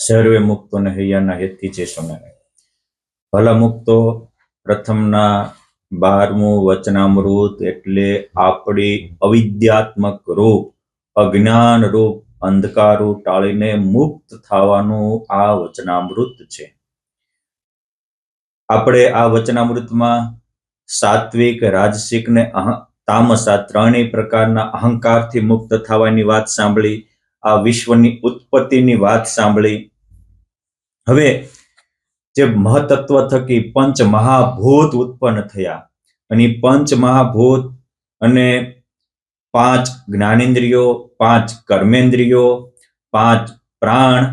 સર્વે મુક્તોને હૈયાના હેતથી જય સ્વામિનારાયણ. ભલા મુક્તો, પ્રથમના 12મું વચનામૃત એટલે આપણી અવિદ્યાત્મક રૂપ, અજ્ઞાન રૂપ, અંધકારું ટાળીને મુક્ત થવાનું આ વચનામૃત છે. આપણે આ વચનામૃતમાં સાત્વિક, રાજસિક ને તામસ આ ત્રણેય પ્રકારના અહંકારથી મુક્ત થવાની વાત સાંભળી. આ વિશ્વની ઉત્પત્તિની વાત સાંભળી. હવે જે મહતત્વ થકી પંચ મહાભૂત ઉત્પન્ન થયા અને પંચ મહાભૂત અને 5 જ્ઞાનેન્દ્રિયો, 5 કર્મેન્દ્રિયો, 5 પ્રાણ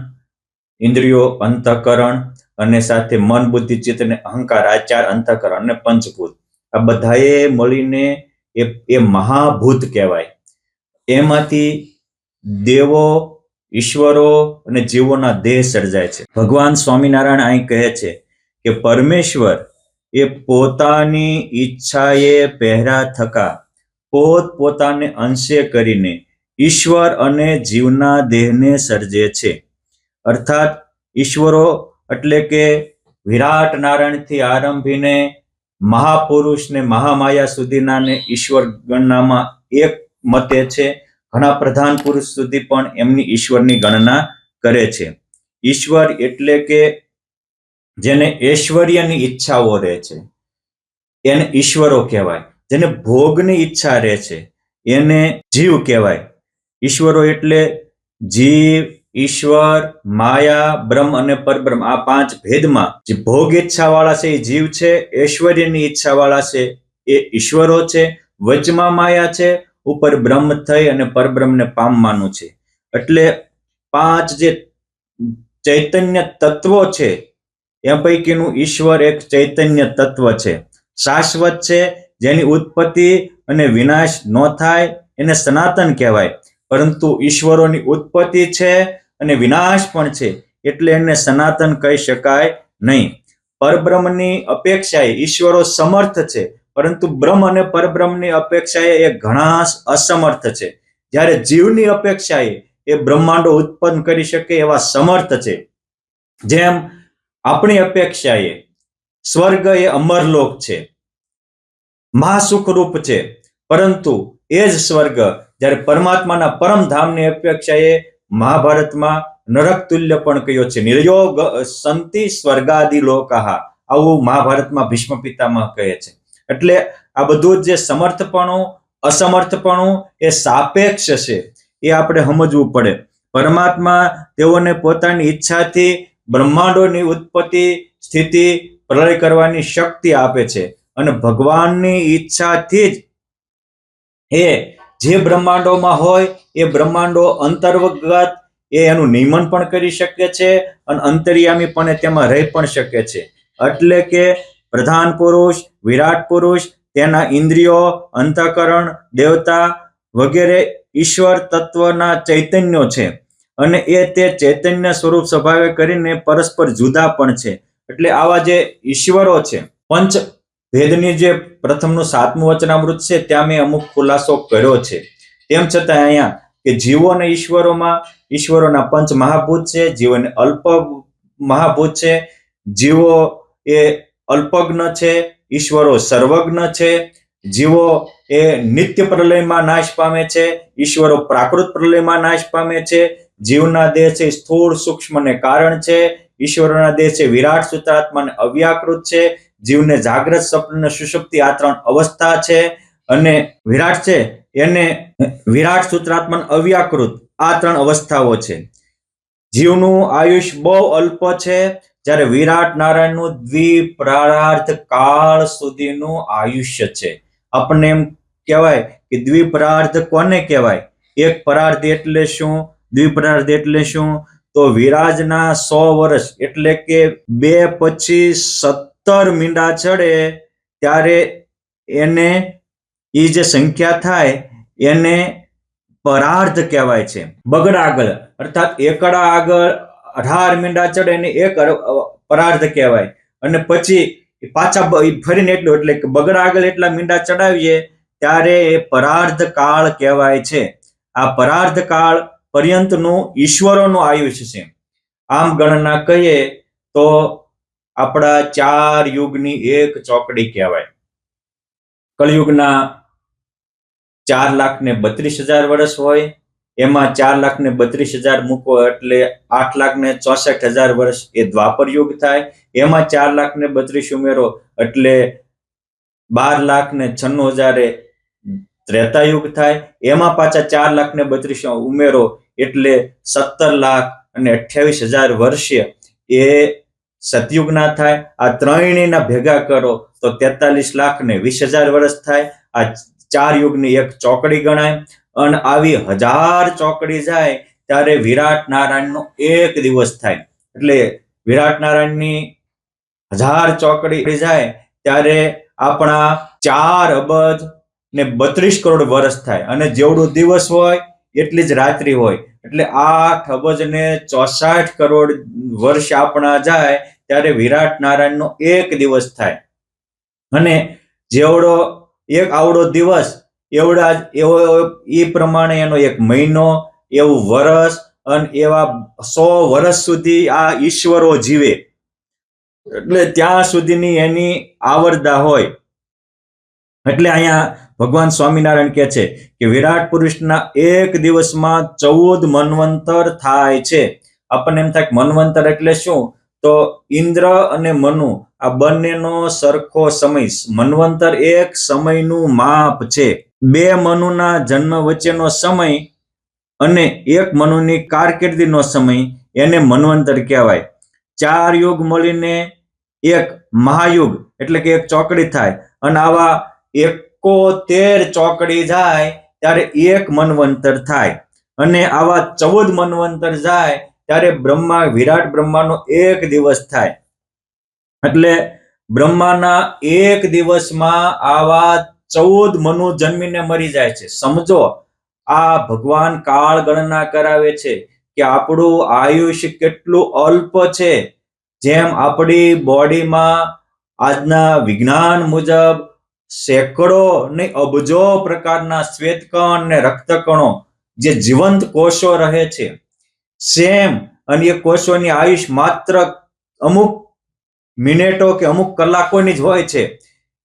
ઇન્દ્રિયો, અંતઃકરણ અને સાથે મન, બુદ્ધિ, ચિત્ત અને અહંકાર, આ 4 અંતઃકરણ અને પંચભૂત, આ બધાએ મળીને એ મહાભૂત કહેવાય. એમાંથી દેવો, ઈશ્વરો અને જીવોના દેહ સર્જાય છે. ભગવાન સ્વામિનારાયણ અહીં કહે છે કે પરમેશ્વર એ પોતાની ઈચ્છાએ પહેરા થકા પોતાને અંશે કરીને ઈશ્વર અને જીવના દેહને સર્જે છે. અર્થાત ઈશ્વરો એટલે કે વિરાટ નારાયણથી આરંભીને મહાપુરુષ ને મહામાયા સુધીના ને ઈશ્વર ગણનામાં એક મતે છે. ઘણા પ્રધાન પુરુષ સુધી પણ એમની ઈશ્વરની ગણના કરે છે. ઈશ્વર એટલે કે જેને ઐશ્વર્યની ઈચ્છાઓ રહે છે એને ઈશ્વરો કહેવાય. જેને ભોગની ઈચ્છા રહે છે એને જીવ કહેવાય. ઈશ્વરો એટલે જીવ, ઈશ્વર, માયા, બ્રહ્મ અને પરબ્રહ્મ, આ 5 ભેદમાં જે ભોગ ઈચ્છા વાળા છે એ જીવ છે, ઐશ્વર્યની ઈચ્છા વાળા છે એ ઈશ્વરો છે, વચમાં માયા છે, ઉપર બ્રહ્મ થઈ અને પરબ્રહ્મને પામવાનું છે. એટલે 5 જે ચૈતન્ય તત્વો છે એ પૈકીનું ઈશ્વર એક ચૈતન્ય તત્વ છે, શાશ્વત છે, જેની ઉત્પત્તિ અને વિનાશ ન થાય એને સનાતન કહેવાય. પરંતુ ઈશ્વરોની ઉત્પત્તિ છે અને વિનાશ પણ છે એટલે એને સનાતન કહી શકાય નહીં. પરબ્રહ્મની અપેક્ષાએ ઈશ્વરો સમર્થ છે, પરંતુ બ્રહ્મ અને પરબ્રહ્મની અપેક્ષાએ એ ઘણા અસમર્થ છે. જ્યારે જીવની અપેક્ષાએ એ બ્રહ્માંડો ઉત્પન્ન કરી શકે એવા સમર્થ છે. જેમ આપણી અપેક્ષાએ સ્વર્ગ એ અમરલોક છે, મહાસુખરૂપ છે, પરંતુ એ જ સ્વર્ગ જ્યારે પરમાત્માના પરમધામની અપેક્ષાએ મહાભારતમાં નરક તુલ્ય પણ કહ્યો છે. નિર્યોગ સંતિ સ્વર્ગાદિ લોકાહ, આવું મહાભારતમાં ભીષ્મ પિતામહ કહે છે. એટલે આ બધું જે સમર્થપણું, અસમર્થપણું એ સાપેક્ષ છે, એ આપણે સમજવું પડે. પરમાત્મા તેઓને પોતાની ઈચ્છાથી બ્રહ્માંડોની ઉત્પત્તિ, સ્થિતિ, પ્રલય કરવાની શક્તિ આપે છે અને ભગવાનની ઈચ્છાથી જ એ જે બ્રહ્માંડોમાં હોય એ બ્રહ્માંડો અંતર્ગત એ એનું નિયમન પણ કરી શકે છે અને અંતર્યામી પણ તેમાં રહી પણ શકે છે. એટલે કે પ્રધાન પુરુષ, વિરાટ પુરુષ, તેના ઇન્દ્રિયો, અંતઃકરણ, દેવતા વગેરે ઈશ્વર તત્વના ચૈતન્યો છે અને એ તે ચૈતન્ય સ્વરૂપ સ્વભાવે કરીને પરસ્પર જુદા પણ છે. એટલે આવા જે ઈશ્વરો છે, પંચ ભેદની જે પ્રથમનું 7મું વચનામૃત છે ત્યાં મેં અમુક ખુલાસો કર્યો છે. તેમ છતાં અહીંયા કે જીવો અને ઈશ્વરોમાં ઈશ્વરોના 5 મહાભૂત છે, જીવોને અલ્પ મહાભૂત છે. જીવો એ અલ્પજ્ઞ છે, ઈશ્વરો સર્વજ્ઞ છે. જીવો એ નિત્ય પ્રલયમાં નાશ પામે છે, ઈશ્વરો પ્રાકૃત પ્રલયમાં નાશ પામે છે. જીવના દેહ છે સ્થૂળ, સૂક્ષ્મ ને કારણ છે. ઈશ્વરોના દેહ છે વિરાટ, સૂત્રાત્મા અને અવ્યાકૃત છે. જીવને જાગ્રત, સ્વપ્ન, સુષુપ્તિ આ 3 અવસ્થા છે અને વિરાટ છે એને વિરાટ, સૂત્રાત્મા, અવ્યાકૃત આ 3 અવસ્થાઓ છે. જીવનું આયુષ બહુ અલ્પ છે, જ્યારે વિરાટ નારાયણનું દ્વિપ્રાર્ધ કાળ સુધીનું આયુષ્ય છે. આપણને એમ કહેવાય કે દ્વિપ્રાર્ધ કોને કહેવાય? એક પરાર્ધ એટલે શું, દ્વિપ્રાર્ધ એટલે શું? તો વિરાજના 100 વર્ષ એટલે કે 2 પછી 17 મીંડા ચડે ત્યારે એને એ જે સંખ્યા થાય એને પરાર્ધ કહેવાય છે. બગડા આગળ અર્થાત એકડા આગળ 18 મીંડા ચડે એને એક પરાર્ધ કહેવાય અને પછી પાછા ફરીને એટલું, એટલે કે બગડા આગળ એટલા મીંડા ચડાવીએ ત્યારે એ પરાર્ધ કાળ કહેવાય છે. આ પરાર્ધ કાળ પર્યંતનું ઈશ્વરોનું આયુષ્ય છે. આમ ગણના કહીએ તો આપણા 4 યુગની એક ચોકડી કહેવાય. કળિયુગના 4,32,000 વર્ષ હોય, એમાં 4,32,000 મૂકો એટલે 8,64,000 વર્ષ એ દ્વાપર યુગ થાય. એમાં 4,32,000 ઉમેરો એટલે 12,96,000 ત્રેતા યુગ થાય. એમાં પાછા 4,32,000 ઉમેરો એટલે 17,28,000 વર્ષ એ સતયુગના થાય. આ ત્રણેયના ભેગા કરો તો 43,20,000 વર્ષ થાય. આ 4 યુગની એક ચોકડી ગણાય. અને આવી 1000 ચોકડી જાય ત્યારે વિરાટ નારાયણનો એક દિવસ થાય. એટલે વિરાટ નારાયણની 1000 ચોકડી જાય ત્યારે આપણા 4 અબજ ને 32 કરોડ વર્ષ થાય. અને જેવડો દિવસ હોય એટલી જ રાત્રિ હોય. એટલે 8 અબજ ને 64 કરોડ વર્ષ આપણા જાય ત્યારે વિરાટ નારાયણનો એક દિવસ થાય. અને જેવડો એક આવડો દિવસ એવડા એવો એ પ્રમાણે એનો એક મહિનો, એવું વર્ષ અને એવા 100 વર્ષ સુધી આ ઈશ્વરો જીવે. એટલે ત્યાં સુધીની એની આવરદા હોય. એટલે અહીંયા ભગવાન સ્વામિનારાયણ કહે છે કે વિરાટ પુરુષના એક દિવસમાં 14 મન્વંતર થાય છે. આપણને એમ થાય કે મન્વંતર એટલે શું? તો ઇન્દ્ર અને મનુ આ બંનેનો સરખો સમય. મન્વંતર એક સમયનું માપ છે. 2 મનુના જન્મ વચ્ચેનો સમય અને 1 મનુની કારકિર્દીનો સમય એને મન્વંતર કહેવાય. 4 યુગ મળીને એક મહાયુગ એટલે કે એક ચોકડી થાય. અને આવા 71 ચોકડી જાય ત્યારે એક મન્વંતર થાય. અને આવા 14 મન્વંતર જાય ત્યારે વિરાટ બ્રહ્માનો એક દિવસ થાય. એટલે બ્રહ્માના એક દિવસમાં આવા 14 મનુ જન્મીને મરી જાય છે. સમજો આ ભગવાન કાળ ગણના કરાવે છે કે આપણું આયુષ્ય કેટલું અલ્પ છે. જેમ આપણી બોડીમાં આજના વિજ્ઞાન મુજબ સેંકડો ને અબજો પ્રકારના શ્વેતકણ ને રક્તકણો જે જીવંત કોષો રહે છે, સેમ અને એ કોષોની આયુષ માત્ર અમુક મિનિટો કે અમુક કલાકોની જ હોય છે.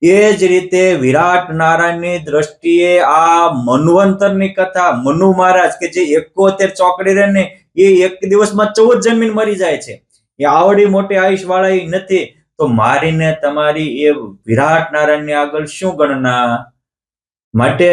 એ જ રીતે વિરાટ નારાયણની દ્રષ્ટિએ આ મન્વંતરની કથા, મનુ મહારાજ કે જે 71 ચોકડી રહે ને એ એક દિવસમાં 14 જન્મીને મરી જાય છે. એ આવડી મોટી આયુષ વાળા નથી. તો મારીને તમારી એ વિરાટ નારાયણની આગળ શું ગણના? માટે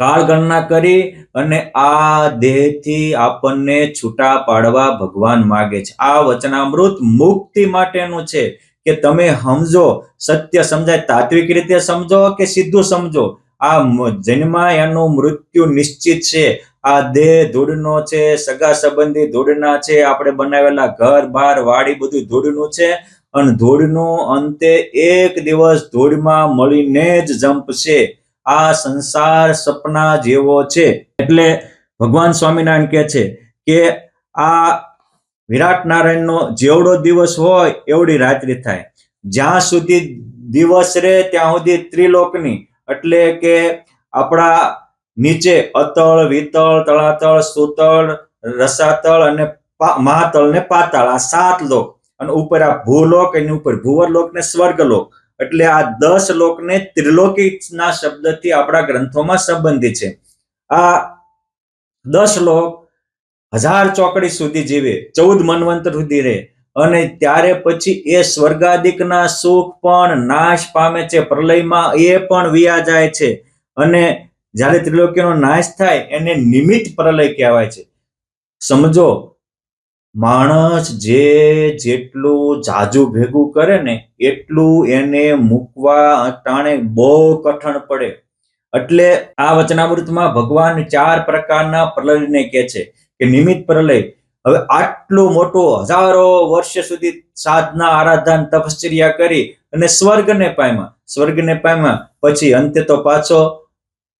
કાળ ગણના કરી અને આ દેહથી આપણને છૂટા પાડવા ભગવાન માગે છે. આ વચનામૃત મુક્તિ માટેનું છે કે તમે સમજો, સત્ય સમજાય. તાત્વિક રીતે સમજો કે સીધું સમજો, આ જન્મા એનું મૃત્યુ નિશ્ચિત છે. આ દેહ ધૂળનો છે, સગા સંબંધી ધૂળના છે, આપણે બનાવેલા ઘર બાર વાડી બધું ધૂળનું છે. અને ધૂળનું અંતે એક દિવસ ધૂળમાં મળીને જ જંપશે. આ સંસાર સપના જેવો છે. એટલે ભગવાન સ્વામિનારાયણ કહે છે કે આ વિરાટ નારાયણનો જેવડો દિવસ હોય એવડી રાત્રિ થાય. જ્યાં સુધી દિવસ રહે ત્યાં સુધી ત્રિલોકની એટલે કે આપણા નીચે અતળ, વિતળ, તળાતળ, સુતળ, રસાતળ અને મહાતળ ને પાતાળ, આ 7 લોક. અને ઉપર આ ભૂલોક, એની ઉપર ભુવરલોક ને સ્વર્ગલોક. એટલે આ 10 લોકને ત્રિલોકીના શબ્દથી આપણા ગ્રંથોમાં સંબંધિત છે. આ 10 લોક 1000 ચોકડી સુધી જીવે, 14 મન્વંતર સુધી રહે. અને ત્યારે પછી એ સ્વર્ગાદિકના સુખ પણ નાશ પામે છે. પ્રલયમાં એ પણ વિયા જાય છે. અને જ્યારે ત્રિલોકીનો નાશ થાય એને નિમિત્ત પ્રલય કહેવાય છે. સમજો, માણસ જેટલું જાજુ ભેગું કરે ને એટલું એને મૂકવા ટાણે બહુ કઠણ પડે. એટલે આ વચનામૃતમાં ભગવાન 4 પ્રકારના પ્રલયને કહે છે કે નિમિત્ત પ્રલય. હવે આટલું મોટું હજારો વર્ષ સુધી સાધના, આરાધના, તપશ્ચર્યા કરી અને સ્વર્ગને પામ્યા. પછી અંતે તો પાછો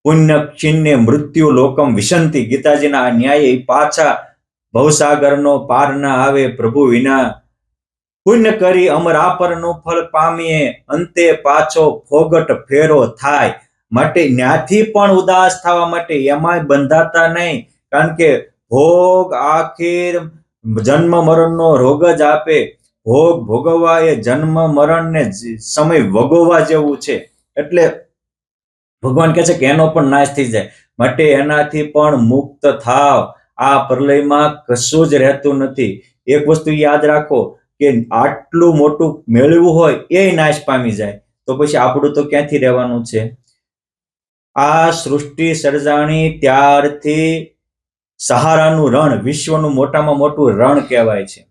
પુણ્ય ક્ષીણ્ય મૃત્યુ લોકમ વિશંતિ, ગીતાજીના આ ન્યાય પાછા ભવસાગરનો પાર ના આવે પ્રભુ વિના. પુણ્ય કરી અમરાપરનું ફળ પામીએ, અંતે પાછો ફોગટ ફેરો થાય. માટે ન્યાથી પણ ઉદાસ થવા માટે એમાંય બંધાતા નહીં. કારણ કે ભોગ આખીર જન્મ મરણનો રોગ જ આપે, ભોગ ભોગવવા એ જન્મ મરણ ને સમય ભોગવવા જેવું છે. એટલે ભગવાન કહે છે કે એનો પણ નાશ થઈ જાય, માટે એનાથી પણ મુક્ત થાવ. આ પ્રલયમાં કશું જ રહેતું નથી. એક વસ્તુ યાદ રાખો કે આટલું મોટું મેળવ્યું હોય એ નાશ પામી જાય તો પછી આપણું તો ક્યાંથી રહેવાનું છે. આ સૃષ્ટિ સર્જાણી ત્યારથી સહારાનું રણ વિશ્વનું મોટામાં મોટું રણ કહેવાય છે.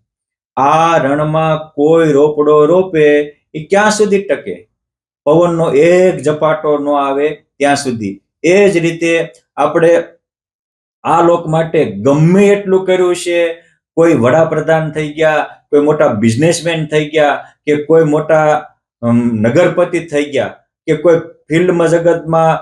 આ રણમાં કોઈ રોપડો રોપે એ ક્યાં સુધી ટકે? પવનનો એક ઝપાટો ન આવે ત્યાં સુધી. એ જ રીતે આપણે આ લોક માટે ગમે એટલું કર્યું છે. કોઈ વડાપ્રધાન થઈ ગયા, કોઈ મોટા બિઝનેસમેન થઈ ગયા, કે કોઈ મોટા નગરપતિ થઈ ગયા, કે કોઈ ફિલ્મ જગતમાં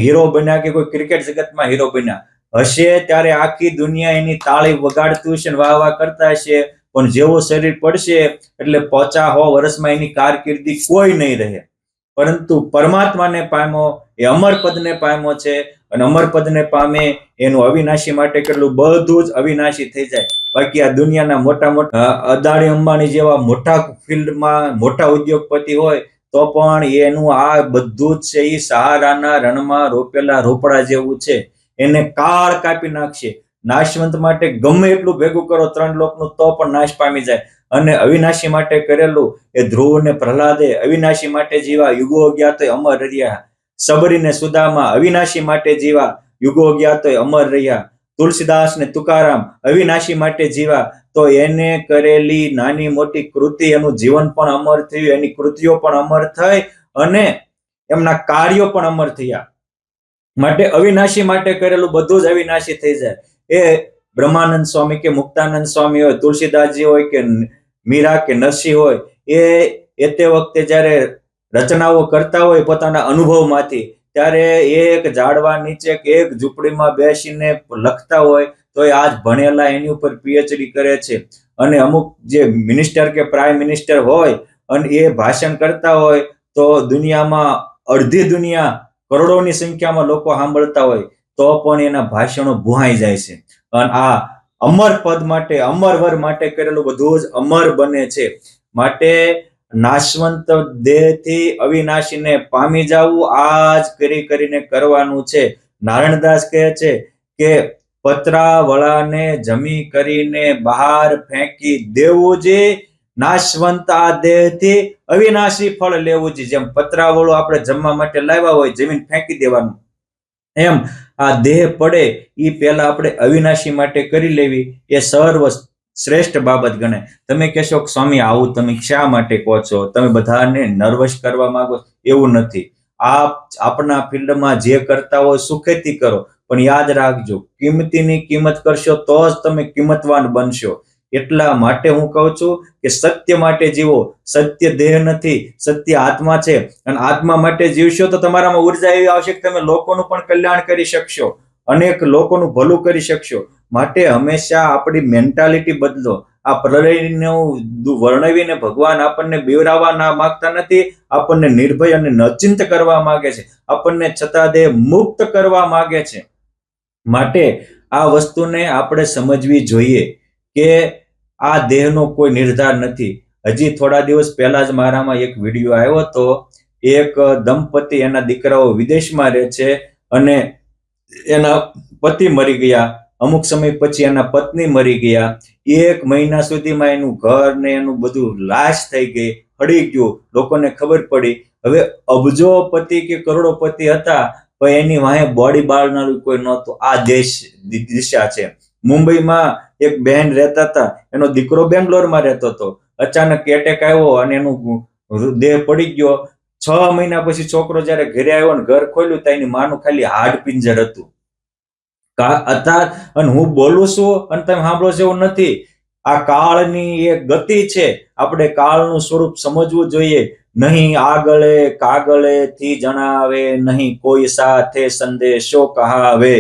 હીરો બન્યા, કે કોઈ ક્રિકેટ જગતમાં હીરો બન્યા હશે, ત્યારે આખી દુનિયા એની તાળી વગાડતું હશે, વાહ વાહ કરતા હશે. પણ જેવો શરીર પડશે એટલે 50-100 વર્ષમાં એની કારકિર્દી કોઈ નહીં રહે. પરંતુ પરમાત્માને પામ્યો એ અમરપદને પામ્યો છે, અને અમરપદને પામે એનું અવિનાશી માટે કેટલું બધું જ અવિનાશી થઈ જાય. બાકી આ દુનિયાના મોટા મોટા અદાણી અંબાણી જેવા મોટા ફિલ્ડમાં મોટા ઉદ્યોગપતિ હોય તો પણ એનું આ બધું જ છે એ સહારાના રણમાં રોપેલા રોપડા જેવું છે. એને કાળ કાપી નાખશે. નાશવંત માટે ગમે એટલું ભેગું કરો 3 લોકનું તો પણ નાશ પામી જાય. અને અવિનાશી માટે કરેલું એ ધ્રુવ ને પ્રહલાદે અવિનાશી માટે જીવા, યુગો ગયા તો અમર રહ્યા. સબરી ને સુદામા અવિનાશી માટે જીવા, યુગો ગયા તો અમર રહ્યા. તુલસીદાસ ને તુકારામ અવિનાશી માટે જીવા, તો એને કરેલી નાની મોટી કૃતિ એનું જીવન પણ અમર થયું, એની કૃતિઓ પણ અમર થઈ અને એમના કાર્યો પણ અમર થયા. માટે અવિનાશી માટે કરેલું બધું જ અવિનાશી થઈ જાય. એ બ્રહ્માનંદ સ્વામી કે મુક્તાનંદ સ્વામી હોય, તુલસીદાસજી હોય કે મીરા કે નરસિંહ હોય, એ તે વખતે જ્યારે રચનાઓ કરતા હોય પોતાના અનુભવમાંથી, ત્યારે એક ઝાડવા નીચે કે એક ઝૂંપડીમાં બેસીને લખતા હોય તો એ આજ ભણેલા એની ઉપર પીએચડી કરે છે. અને અમુક જે મિનિસ્ટર કે પ્રાઇમ મિનિસ્ટર હોય અને એ ભાષણ કરતા હોય તો દુનિયામાં અડધી દુનિયા કરોડોની સંખ્યામાં લોકો સાંભળતા હોય તો પણ એના ભાષણો ભૂહાઈ જાય છે. અને આ અમર પદ માટે, અમર વર માટે કરેલું બધું જ અમર બને છે. માટે નાશવંત દેહથી અવિનાશીને પામી જવું આ જ કરીને કરવાનું છે. નારાયણદાસ કહે છે કે પતરાવળાને જમી કરીને બહાર ફેંકી દેવું છે, નાશવંત આ દેહથી અવિનાશી ફળ લેવું છે. જેમ પતરાવળું આપણે જમવા માટે લાવ્યા હોય, જમીન ફેંકી દેવાનું, એમ આ દેહ પડે એ પહેલા આપણે અવિનાશી માટે કરી લેવી એ સર્વ શ્રેષ્ઠ બાબત ગણાય. તમે કહેશો કે સ્વામી આવું તમે શા માટે કહો છો, તમે બધાને નર્વસ કરવા માંગો? એવું નથી. આપ આપના ફિલ્ડમાં જે કરતા હોય સુખેથી કરો, પણ યાદ રાખજો કિંમતીની કિંમત કરશો તો જ તમે કિંમતવાન બનશો. એટલા માટે હું કહું છું કે સત્ય માટે જીવો. સત્ય દેહ નથી, સત્ય આત્મા છે. અને આત્મા માટે જીવશો તો તમારામાં ઉર્જા એવી આવશે કે તમે લોકોનું પણ કલ્યાણ કરી શકશો, અનેક લોકોનું ભલું કરી શકશો. માટે હંમેશા આપણી મેન્ટાલિટી બદલો. આ પ્રલયનું વર્ણવીને ભગવાન આપણને બીવરાવવા ના માંગતા નથી, આપણને નિર્ભય અને નચિંત કરવા માંગે છે, આપણને છતાં દેહ મુક્ત કરવા માંગે છે. માટે આ વસ્તુને આપણે સમજવી જોઈએ કે આ દેહનો કોઈ નિર્ધાર નથી. હજી થોડા દિવસ પહેલા જ મારામાં એક વિડીયો આવ્યો હતો. એક દંપતિ, એના દીકરાઓ વિદેશમાં રહે છે અને એના પતિ મરી ગયા. અમુક સમય પછી એના પત્ની મરી ગયા. 1 મહિના સુધીમાં એનું ઘર ને એનું બધું લાશ થઈ ગઈ, હળી ગયું. લોકોને ખબર પડી. હવે અબજોપતિ કે કરોડોપતિ હતા પણ એની વાહે બોડી બાળનારું કોઈ નહોતું. આ દિશા છે. મુંબઈમાં એક બહેન રહેતા હતા, એનો દીકરો બેંગ્લોરમાં રહેતો હતો. અચાનક એટેક આવ્યો અને એનું દેહ પડી ગયો. 6 મહિના પછી છોકરો જયારે ઘરે આવ્યો ને ઘર ખોલ્યું તો એની માનું ખાલી હાડ પિંજર હતું. અને હું બોલું છું અને તમે સાંભળો છો એવું નથી. આ કાળની એક ગતિ છે. આપણે કાળનું સ્વરૂપ સમજવું જોઈએ. નહીં આગળે કાગળે થી જણાવે, નહીં કોઈ સાથે સંદેશો કહાવે.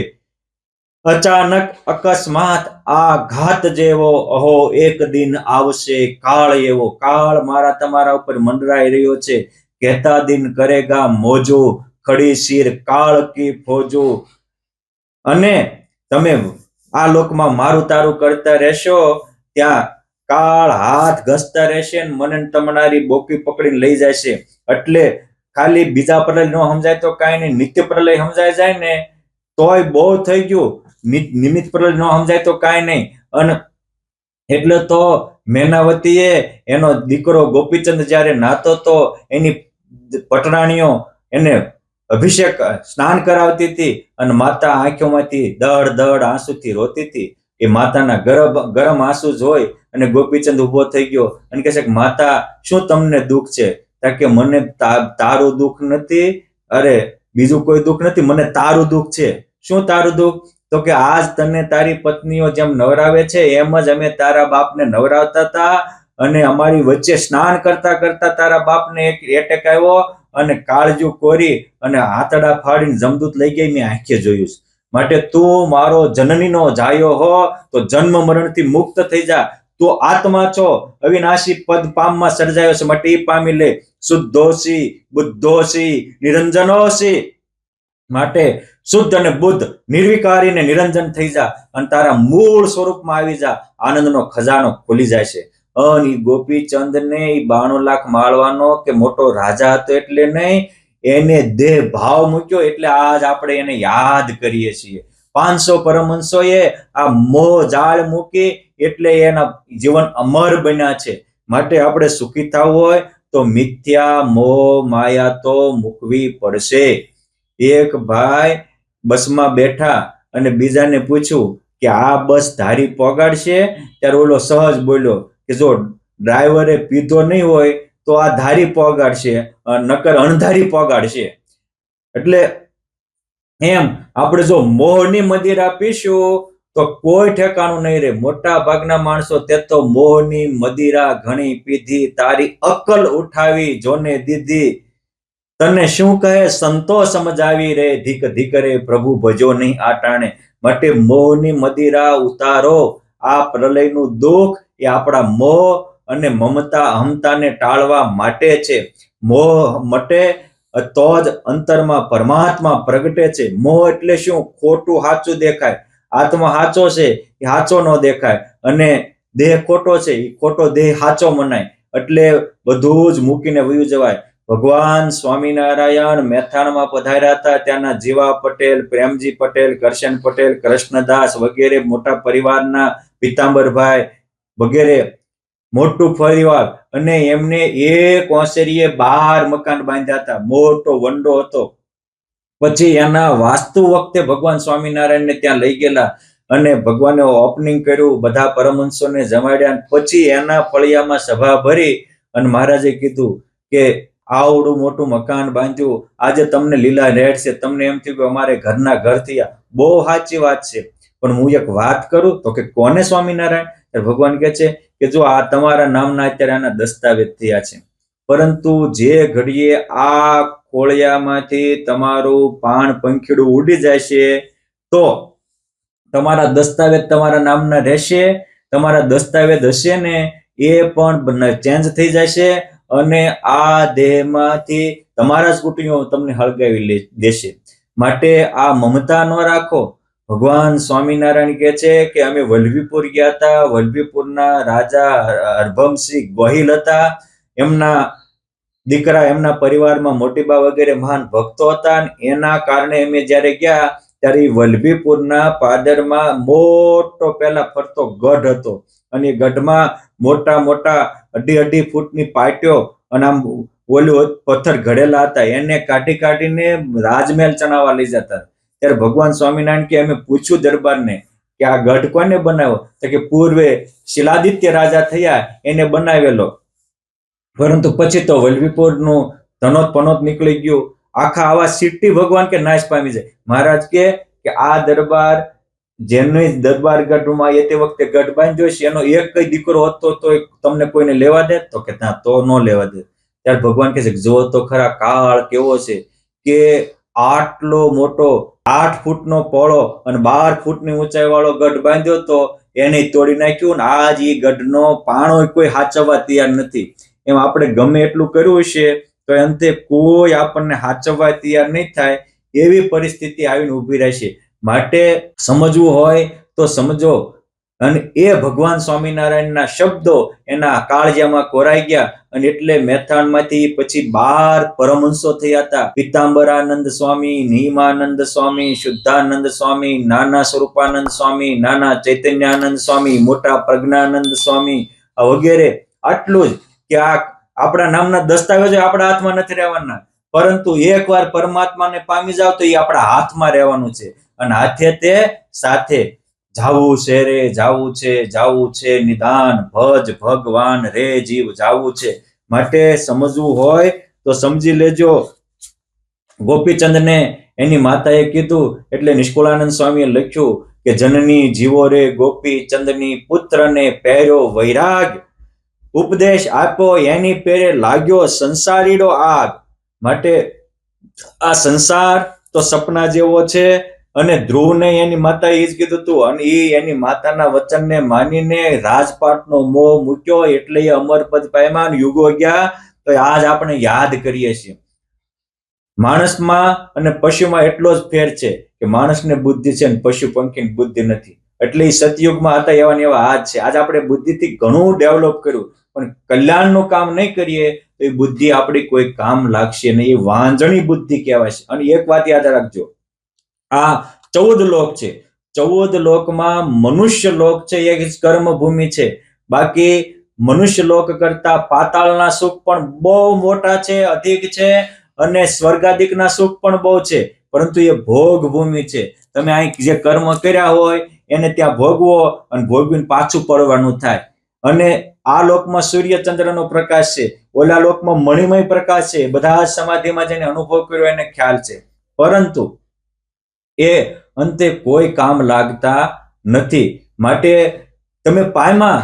અચાનક અકસ્માત આઘાત જેવો અહો એક દિન આવશે કાળ એવો. કાળ મારા તમારા ઉપર મંડરાઈ રહ્યો છે. કહેતા દિન કરેગા મોજો, ખડી શીર કાળ કી ફોજો. અને તમે આ લોકમાં મારું તારું કરતા રહેશો, ત્યાં કાળ હાથ ઘસતા રહેશે ને મને તમારી બોકી પકડીને લઈ જશે. એટલે ખાલી બીજા પ્રલય ન સમજાય તો કાંઈ નહીં, નિત્ય પ્રલય સમજાય જાય ને તોય બહુ થઈ ગયું. નિમિત્ત પ્રલય ન સમજાય તો કાંઈ નહીં. અને એટલે તો મેનાવતીએ એનો દીકરો ગોપીચંદ જ્યારે નાતો તો એની પટરાણીઓ એને અભિષેક સ્નાન કરાવતી હતી અને માતા આંખોમાંથી દળ દળ આંસુથી રોતી હતી. એ માતાના ગરમ આંસુ જોઈ અને ગોપીચંદ ઉભો થઈ ગયો અને કહે છે કે માતા શું તમને દુઃખ છે? કે મને તારું દુઃખ નથી, અરે બીજું કોઈ દુઃખ નથી, મને તારું દુઃખ છે. શું તારું દુઃખ? તો કે આજ તને તારી પત્નીઓ જેમ નવરાવે છે એમ જ અમે તારા બાપને નવરાવતા હતા અને અમારી વચ્ચે સ્નાન કરતા કરતા તારા બાપને એક એટેક આવ્યો અને કાળજું કોરી અને આંતરડા ફાડીને જમદૂત લઈ ગઈ. મેં આંખે જોયું. માટે તું મારો જનનીનો જાયો હો તો જન્મ મરણથી મુક્ત થઈ જા. તું આત્મા છો, અવિનાશી પદ પામમાં સર્જાયો છે, માટે એ પામી લે. શુદ્ધોસી બુદ્ધોસી નિરંજનોસી, માટે શુદ્ધ અને બુદ્ધ નિર્વિકારી ને નિરંજન થઈ જા અને તારા મૂળ સ્વરૂપમાં આવી જા. આનંદનો ખજાનો ખુલી જાય છે. અને ગોપીચંદ ને 92 લાખ માળવાનો કે મોટો રાજા હતો એટલે નહીં, એને દેહ ભાવ મૂક્યો એટલે આજ આપણે એને યાદ કરીએ છીએ. 500 પરમહંસોએ આ મોહ જાળ મૂકી એટલે એના જીવન અમર બન્યા છે. માટે આપણે સુખી થવું હોય તો મિથ્યા મોહ માયા તો મૂકવી પડશે. એક ભાઈ બસમાં બેઠા અને બીજાને પૂછ્યું કે આ બસ ધારી પોગાડશે? ત્યારે ઓલો સહજ બોલ્યો કે જો ડ્રાઈવરે પીધો નહીં હોય તો આ ધારી પોગાડશે, નકર અણધારી પોગાડશે. એટલે એમ આપણે જો મોહની મદિરા પીશું તો કોઈ ઠેકાણું નહીં રહે. મોટા ભાગના માણસો તે તો મોહની મદિરા ઘણી પીધી, તારી અક્કલ ઉઠાવી જોને દીધી. તને શું કહે સંતો સમજાવી રે, ધીક ધીક રે પ્રભુ ભજો નહીં આટાણે. માટે મોહની મદિરા ઉતારો. આ પ્રલયનું દુઃખ એ આપણા મોહ અને મમતા અહમતાને ટાળવા માટે છે. મોહ મટે તો જ અંતરમાં પરમાત્મા પ્રગટે છે. મોહ એટલે શું? ખોટું સાચું દેખાય. આત્મા સાચો છે એ સાચો ન દેખાય અને દેહ ખોટો છે એ ખોટો દેહ સાચો મનાય. એટલે બધું જ મૂકીને વયું જવાય. ભગવાન સ્વામિનારાયણ મહેસાણામાં પધાર્યા હતા. ત્યાંના જીવા પટેલ, પ્રેમજી પટેલ, કરશન પટેલ, કૃષ્ણદાસ વગેરે મોટા પરિવારના પિતાંબરભાઈ વગેરે મોટું પરિવાર, અને એમને એક ઓસરીએ 12 મકાન બાંધ્યા હતા. મોટો વંડો હતો. પછી એના વાસ્તુ વખતે ભગવાન સ્વામિનારાયણને ત્યાં લઈ ગયેલા અને ભગવાને ઓપનિંગ કર્યું, બધા પરમહંસોને જમાડ્યા. પછી એના ફળિયામાં સભા ભરી અને મહારાજે કીધું કે આવડું મોટું મકાન બાંધ્યું, આજે તમને લીલા રેડ છે. તમને એમ થયું કે અમારે ઘરના ઘર થયા. બહુ સાચી વાત છે, પણ હું એક વાત કરું તો કે કોને સ્વામિનારાયણ? ભગવાન કહે છે કે જો આ તમારા નામના અત્યારે આના દસ્તાવેજ થયા છે, પરંતુ જે ઘડીએ આ ખોળિયામાંથી તમારું પાણ પંખીડું ઉડી જશે તો તમારા દસ્તાવેજ તમારા નામના રહેશે. તમારા દસ્તાવેજ હશે ને એ પણ ચેન્જ થઈ જશે અને આ દેહમાંથી તમારા જ કુટુંબો તમને હળગાવી દેશે. માટે આ મમતા ન રાખો. ભગવાન સ્વામિનારાયણ કહે છે કે અમે વલ્લભીપુર ગયા હતા. વલ્લભીપુરના રાજા હરભમસિંહ ગોહિલ હતા. એમના દીકરા એમના પરિવારમાં મોટીબા વગેરે મહાન ભક્તો હતા. એના કારણે અમે જ્યારે ગયા ત્યારે વલ્લભીપુરના પાદરમાં મોટો પેલા ફરતો ગઢ હતો અને એ ગઢમાં મોટા મોટા 2.5 ફૂટની પાટીઓ અને આમ ઓલું પથ્થર ઘડેલા હતા. એને કાઢી કાઢીને રાજમહેલ ચણાવવા લઈ જતા. ત્યારે ભગવાન સ્વામિનારાયણ કે અમે પૂછ્યું દરબારને કે આ ગઢ કોને બનાવ્યો? તો કે પૂર્વે શિલાદિત્ય રાજા થયા એને બનાવેલો, પરંતુ પછી તો વલ્લભીપુરનું ધનોત પનોત નીકળી ગયું. આખા આવા સિટી ભગવાન કે નાશ પામી જાય. મહારાજ કે આ દરબાર જેની દરબાર ગઢમાં એ તે વખતે ગઢ બાંધ્યો છે એનો એક કઈ દીકરો હતો તો તમને કોઈને લેવા દે? તો કે ના, તો ન લેવા દે. ત્યારે ભગવાન કહે છે જો તો ખરા કાળ કેવો છે કે આટલો મોટો 8 ફૂટનો પહોળો અને 12 ફૂટની ઊંચાઈ વાળો ગઢ બાંધ્યો તો એને તોડી નાખ્યું ને આજ એ ગઢનો પાણો કોઈ હાચવવા તૈયાર નથી. એમ આપણે ગમે એટલું કર્યું છે તો અંતે કોઈ આપણને હાચવવા તૈયાર નહીં થાય. એવી પરિસ્થિતિ આવીને ઉભી રહેશે. માટે સમજવું હોય તો સમજો. અને એ ભગવાન સ્વામિનારાયણના શબ્દો એના કાળજામાં કોરાઈ ગયા, અને એટલે મેથાણમાંથી પછી 12 પરમહંસો થયા હતા. પીતાંબરાનંદ સ્વામી, નિમાનંદ સ્વામી, શુદ્ધાનંદ સ્વામી, નાના સ્વરૂપાનંદ સ્વામી, નાના ચૈતન્યાનંદ સ્વામી, મોટા પ્રજ્ઞાનંદ સ્વામી વગેરે. આટલું જ કે આ આપણા નામના દસ્તાવેજો આપણા હાથમાં નથી રહેવાના, પરંતુ એકવાર પરમાત્માને પામી જાવ તો એ આપણા હાથમાં રહેવાનું છે. અને હાથે તે સાથે જાવું છે રે જાવું છે, જાવું છે નિદાન, ભજ ભગવાન રે જીવ જાવું છે. માટે સમજવું હોય તો સમજી લેજો. ગોપીચંદને એની માતાએ કીધું એટલે નિષ્કુળાનંદ સ્વામીએ લખ્યું કે જનની જીવો રે ગોપીચંદની પુત્રને પહેર્યો વૈરાગ, ઉપદેશ આપ્યો એની પેરે લાગ્યો સંસારીડો આગ. માટે આ સંસાર તો સપના જેવો છે. અને ધ્રુવને એની માતાએ એ જ કીધું હતું, અને એ એની માતાના વચનને માનીને રાજપાટનો મોહ મૂક્યો, એટલે એ અમરપદ પામ્યા, યુગો ગયા. તો આજ આપણે યાદ કરીએ છીએ. માણસમાં અને પશુમાં એટલો જ ફેર છે કે માણસને બુદ્ધિ છે અને પશુ પંખીને બુદ્ધિ નથી. એટલે એ સતયુગમાં હતા એવા ને એવા આજ છે. આજ આપણે બુદ્ધિથી ઘણું ડેવલપ કર્યું, પણ કલ્યાણનું કામ નહીં કરીએ તો એ બુદ્ધિ આપણી કોઈ કામ લાગશે નહીં. એ વાંજણી બુદ્ધિ કહેવાય છે. અને એક વાત યાદ રાખજો, આ 14 લોક છે. 14 લોકમાં મનુષ્ય લોક છે એ કર્મભૂમિ છે. બાકી મનુષ્ય લોક કરતા પાતાળના સુખ પણ બહુ મોટા છે, અધિક છે, અને સ્વર્ગાદિકના સુખ પણ બહુ છે, પરંતુ એ ભોગ ભૂમિ છે. તમે અહીં જે કર્મ કર્યા હોય એને ત્યાં ભોગવો, અને ભોગવીને પાછું પડવાનું થાય. અને આ લોકમાં સૂર્ય ચંદ્રનો પ્રકાશ છે, ઓલા લોકમાં મણિમય પ્રકાશ છે. બધા સમાધિમાં જેને અનુભવ કર્યો એને ખ્યાલ છે, પરંતુ એ અંતે કોઈ કામ લાગતા નથી. માટે તમે પાયમાં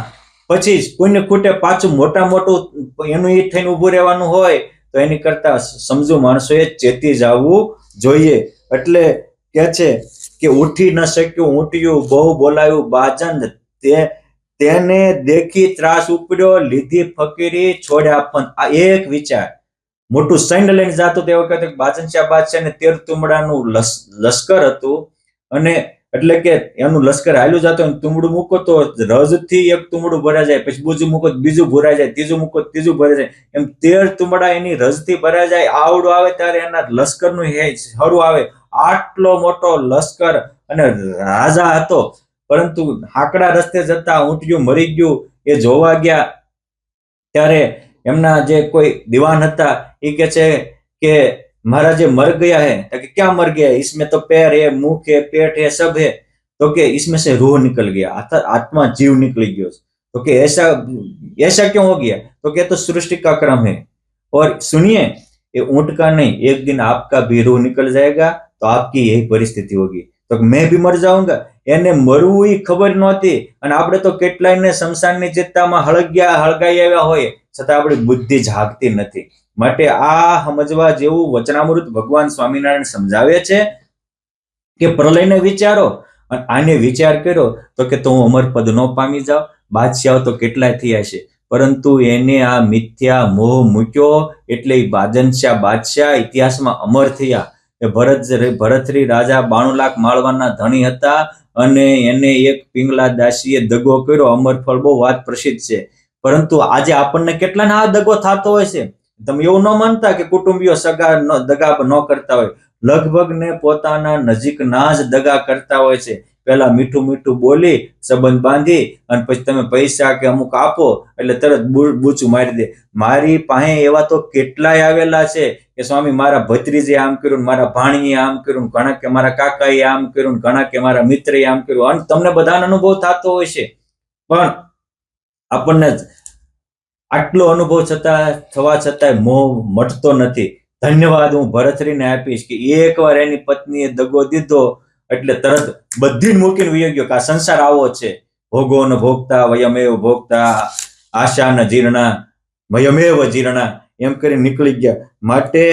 પછી પુણ્ય ખૂટે પાછું મોટું એનું એ થઈને ઉભું રહેવાનું હોય તો એની કરતા સમજુ માણસોએ ચેતી જવું જોઈએ. એટલે કે છે કે ઉઠી ન શક્યું ઊંટિયું, બહુ બોલાયું બાજંદ, તેને દેખી ત્રાસ ઉપડ્યો, લીધી ફકીરી છોડ્યા પંથ. આ એક વિચાર. મોટું સૈન્ય લઈને જતો તે વખતે બાજનશાહ બાદશાહ ને 13 તુમડાનું લશ્કર હતું, અને એટલે કે એનું લશ્કર હાલ્યું જતું, તુમડું મૂકો તો રજથી એક તુમડું ભરાઈ જાય, પછી બીજું મૂકો બીજું ભરાઈ જાય, ત્રીજું મૂકો ત્રીજું ભરાઈ જાય, એમ 13 તુમડા એની રજથી ભરાઈ જાય. આવડું આવે ત્યારે એના લશ્કરનું હરું આવે. આટલો મોટો લશ્કર અને રાજા હતો, પરંતુ હાકડા રસ્તે જતા ઊંટિયું મરી ગયું એ જોવા ગયા ત્યારે એમના જે કોઈ દિવાન હતા એ કે છે કે महाराज ये मर गया है. कि क्या मर गया है? इसमें तो पैर है, मुंह है, पेट है, सब है. तो कि इसमें से रूह निकल गया, आत्मा जीव निकल गया. तो कि ऐसा ऐसा क्यों हो गया? तो कि तो सृष्टि का क्रम है. और सुनिए, ये ऊंट का नहीं, एक दिन आपका भी रूह निकल जाएगा तो आपकी यही परिस्थिति होगी. तो मैं भी मर जाऊंगा. એને મરવું એ ખબર નહોતી, અને આપણે તો કેટલાયને શમશાનની ચિત્તામાં હળગાઈ આવ્યા હોય, છતાં આપણી બુદ્ધિ જાગતી નથી. માટે આ સમજવા જેવું વચનામૃત ભગવાન સ્વામિનારાયણ સમજાવે છે કે પ્રલયને વિચારો, અને આને વિચાર કર્યો તો કે તો હું અમરપદ ન પામી જાઉં. બાદશાહ તો કેટલાય થયા છે, પરંતુ એને આ મિથ્યા મોહ મૂક્યો, એટલે બાદનશાહ બાદશાહ ઇતિહાસમાં અમર થયા. ભરતરી રાજા 92 લાખ માળવાના ધણી હતા, અને એને એક પિંગલા દાસીએ દગો કર્યો. અમરફળ બહુ વાત પ્રસિદ્ધ છે, પરંતુ આજે આપણને કેટલાને આ દગો થતો હોય છે. તમે એવું ન માનતા કે કુટુંબીઓ સગા દગા ન કરતા હોય, લગભગ ને પોતાના નજીકના જ દગા કરતા હોય છે. પહેલા મીઠું મીઠું બોલી સંબંધ બાંધી, અને પછી તમે પૈસા કે અમુક આપો એટલે તરત બૂચું મારી દે. મારી પાસે એવા તો કેટલાય આવેલા છે કે સ્વામી મારા ભત્રીજે આમ કર્યું, મારા ભાણીએ આમ કર્યું, ઘણા કે મારા કાકાએ આમ કર્યું, ઘણા કે મારા મિત્રએ આમ કર્યું. અને તમને બધાનો અનુભવ થતો હોય છે, પણ આપણને આટલો અનુભવ થવા છતાંય મોહ મટતો નથી. ધન્યવાદ હું ભરતરીને આપીશ કે એકવાર એની પત્નીએ દગો દીધો એટલે તરત બધી મૂકીને વહી ગયો કે આ સંસાર આવો છે. ભોગો ન ભોગતા વયમેવ ભોગતા, આશા ન જીર્ણા વયમેવ જીર્ણા, એમ કરી નીકળી ગયા. માટે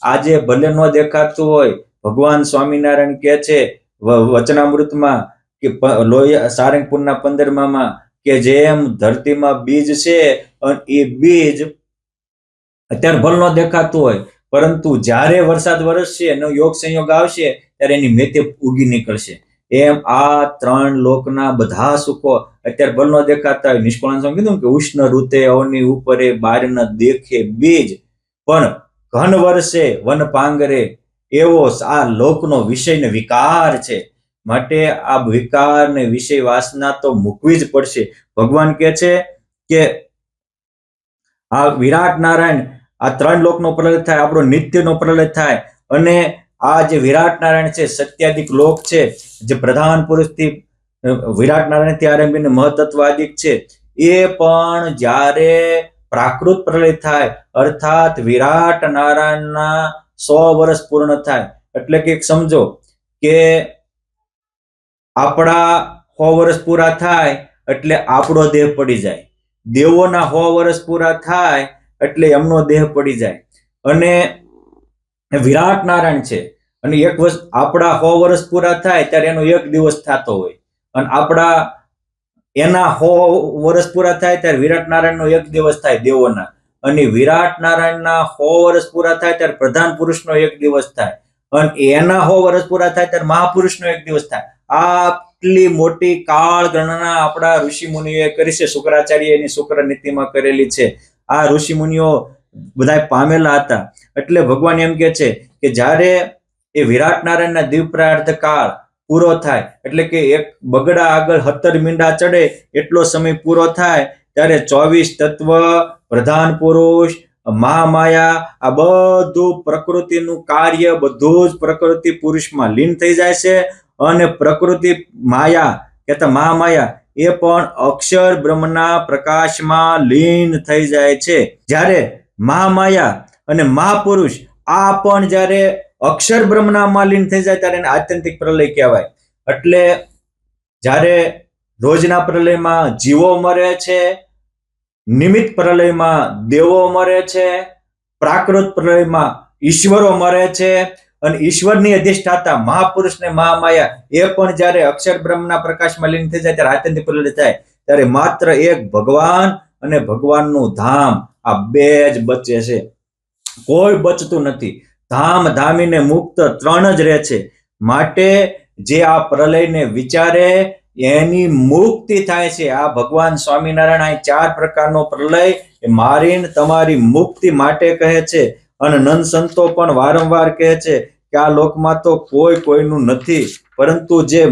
આજે ભલે ન દેખાતું હોય, ભગવાન સ્વામિનારાયણ કહે છે વચનામૃતમાં કે સારંગપુરના 15માં કે જેમ ધરતીમાં બીજ છે, અને એ બીજ અત્યારે ભલ ન દેખાતું હોય, પરંતુ જ્યારે વરસાદ વરસશે અને યોગ સંયોગ આવશે ત્યારે એની મેથે ઉગી નીકળશે. એમ આ ત્રણ લોકના બધા સુખો અત્યારે ભલ ન દેખાતા હોય. નિષ્કુળાનંદ સ્વામી કીધું કે ઉષ્ણ ઋતે અવની ઉપરે બાર ન દેખે બીજ, પણ ઘન વર્ષે વન પાંગરે, એવો આ લોકનો વિષય ને વિકાર છે. માટે આ વિકાર ને વિષય વાસના તો મૂકવી જ પડશે. ભગવાન કહે છે કે આ વિરાટ નારાયણ, આ ત્રણ લોકનો પ્રલય થાય, આપણો નિત્યનો પ્રલય થાય, અને આ જે વિરાટ નારાયણ છે સત્યાદિક લોક છે, જે પ્રધાન પુરુષથી વિરાટ નારાયણ થી આરંભીને મહતત્વાદિક છે, એ પણ જ્યારે પ્રાકૃત પ્રલય થાય અર્થાત વિરાટ નારાયણના 100 વર્ષ પૂર્ણ થાય, એટલે કે સમજો કે આપણા 100 વર્ષ પૂરા થાય એટલે આપણો દેહ પડી જાય, દેવોના 100 વર્ષ પૂરા થાય એટલે એમનો દેહ પડી જાય, અને વિરાટ નારાયણ છે અને એક વર્ષ આપણા 100 વર્ષ પૂરા થાય ત્યારે એનો એક દિવસ થતો હોય, અને આપણા એના 100 વર્ષ પૂરા થાય ત્યારે વિરાટ નારાયણનો એક દિવસ થાય દેવોના, અને વિરાટ નારાયણના 100 વર્ષ પૂરા થાય ત્યારે પ્રધાન પુરુષનો એક દિવસ થાય, અને એના 100 વર્ષ પૂરા થાય ત્યારે મહાપુરુષનો એક દિવસ થાય. આટલી મોટી કાળ ગણના આપણા ઋષિ મુનિઓએ કરી છે. શુક્રાચાર્ય એની શુક્ર નીતિમાં કરેલી છે. આ ઋષિ મુનિઓ બધા પામેલા હતા. એટલે ભગવાન એમ કે છે કે જ્યારે એ વિરાટ નારાયણના દીવપ્રાર્થ કાળ પૂરો થાય, એટલે કે એક બગડા આગળ 17 મીંડા ચડે એટલો સમય પૂરો થાય ત્યારે 24 તત્વ, પ્રધાન પુરુષ, મહામાયા, આ બધું પ્રકૃતિનું કાર્ય બધું જ પ્રકૃતિ પુરુષમાં લીન થઈ જાય છે, અને પ્રકૃતિ માયા કહેતા મહામાયા એ પણ અક્ષર બ્રહ્મના પ્રકાશમાં લીન થઈ જાય છે. જ્યારે મહામાયા અને મહાપુરુષ આ પણ જ્યારે અક્ષર બ્રહ્મનામાં લીન થઈ જાય ત્યારે એને આત્યંતિક પ્રલય કહેવાય. એટલે જ્યારે રોજના પ્રલયમાં જીવો મરે છે, નિમિત્ત પ્રલયમાં દેવો મરે છે, પ્રાકૃત પ્રલયમાં ઈશ્વરો મરે છે, અને ઈશ્વરની અધિષ્ઠાતા મહાપુરુષ ને મહામાયા એ પણ જ્યારે અક્ષર બ્રહ્મના પ્રકાશમાં લીન થઈ જાય ત્યારે આત્યંતિક પ્રલય થાય, ત્યારે માત્ર એક ભગવાન અને ભગવાનનું ધામ, આ બે જ બચે છે, કોઈ બચતું નથી. ધામ ધામીને મુક્ત ત્રણ જ રહે છે. માટે જે આ પ્રલયને વિચારે એની મુક્તિ થાય છે. આ ભગવાન સ્વામિનારાયણ આ 4 પ્રકારનો પ્રલય એ મારીને તમારી મુક્તિ માટે કહે છે. અને નંદ સંતો પણ વારંવાર કહે છે કે આ લોકમાં તો કોઈ કોઈનું નથી, પરંતુ જે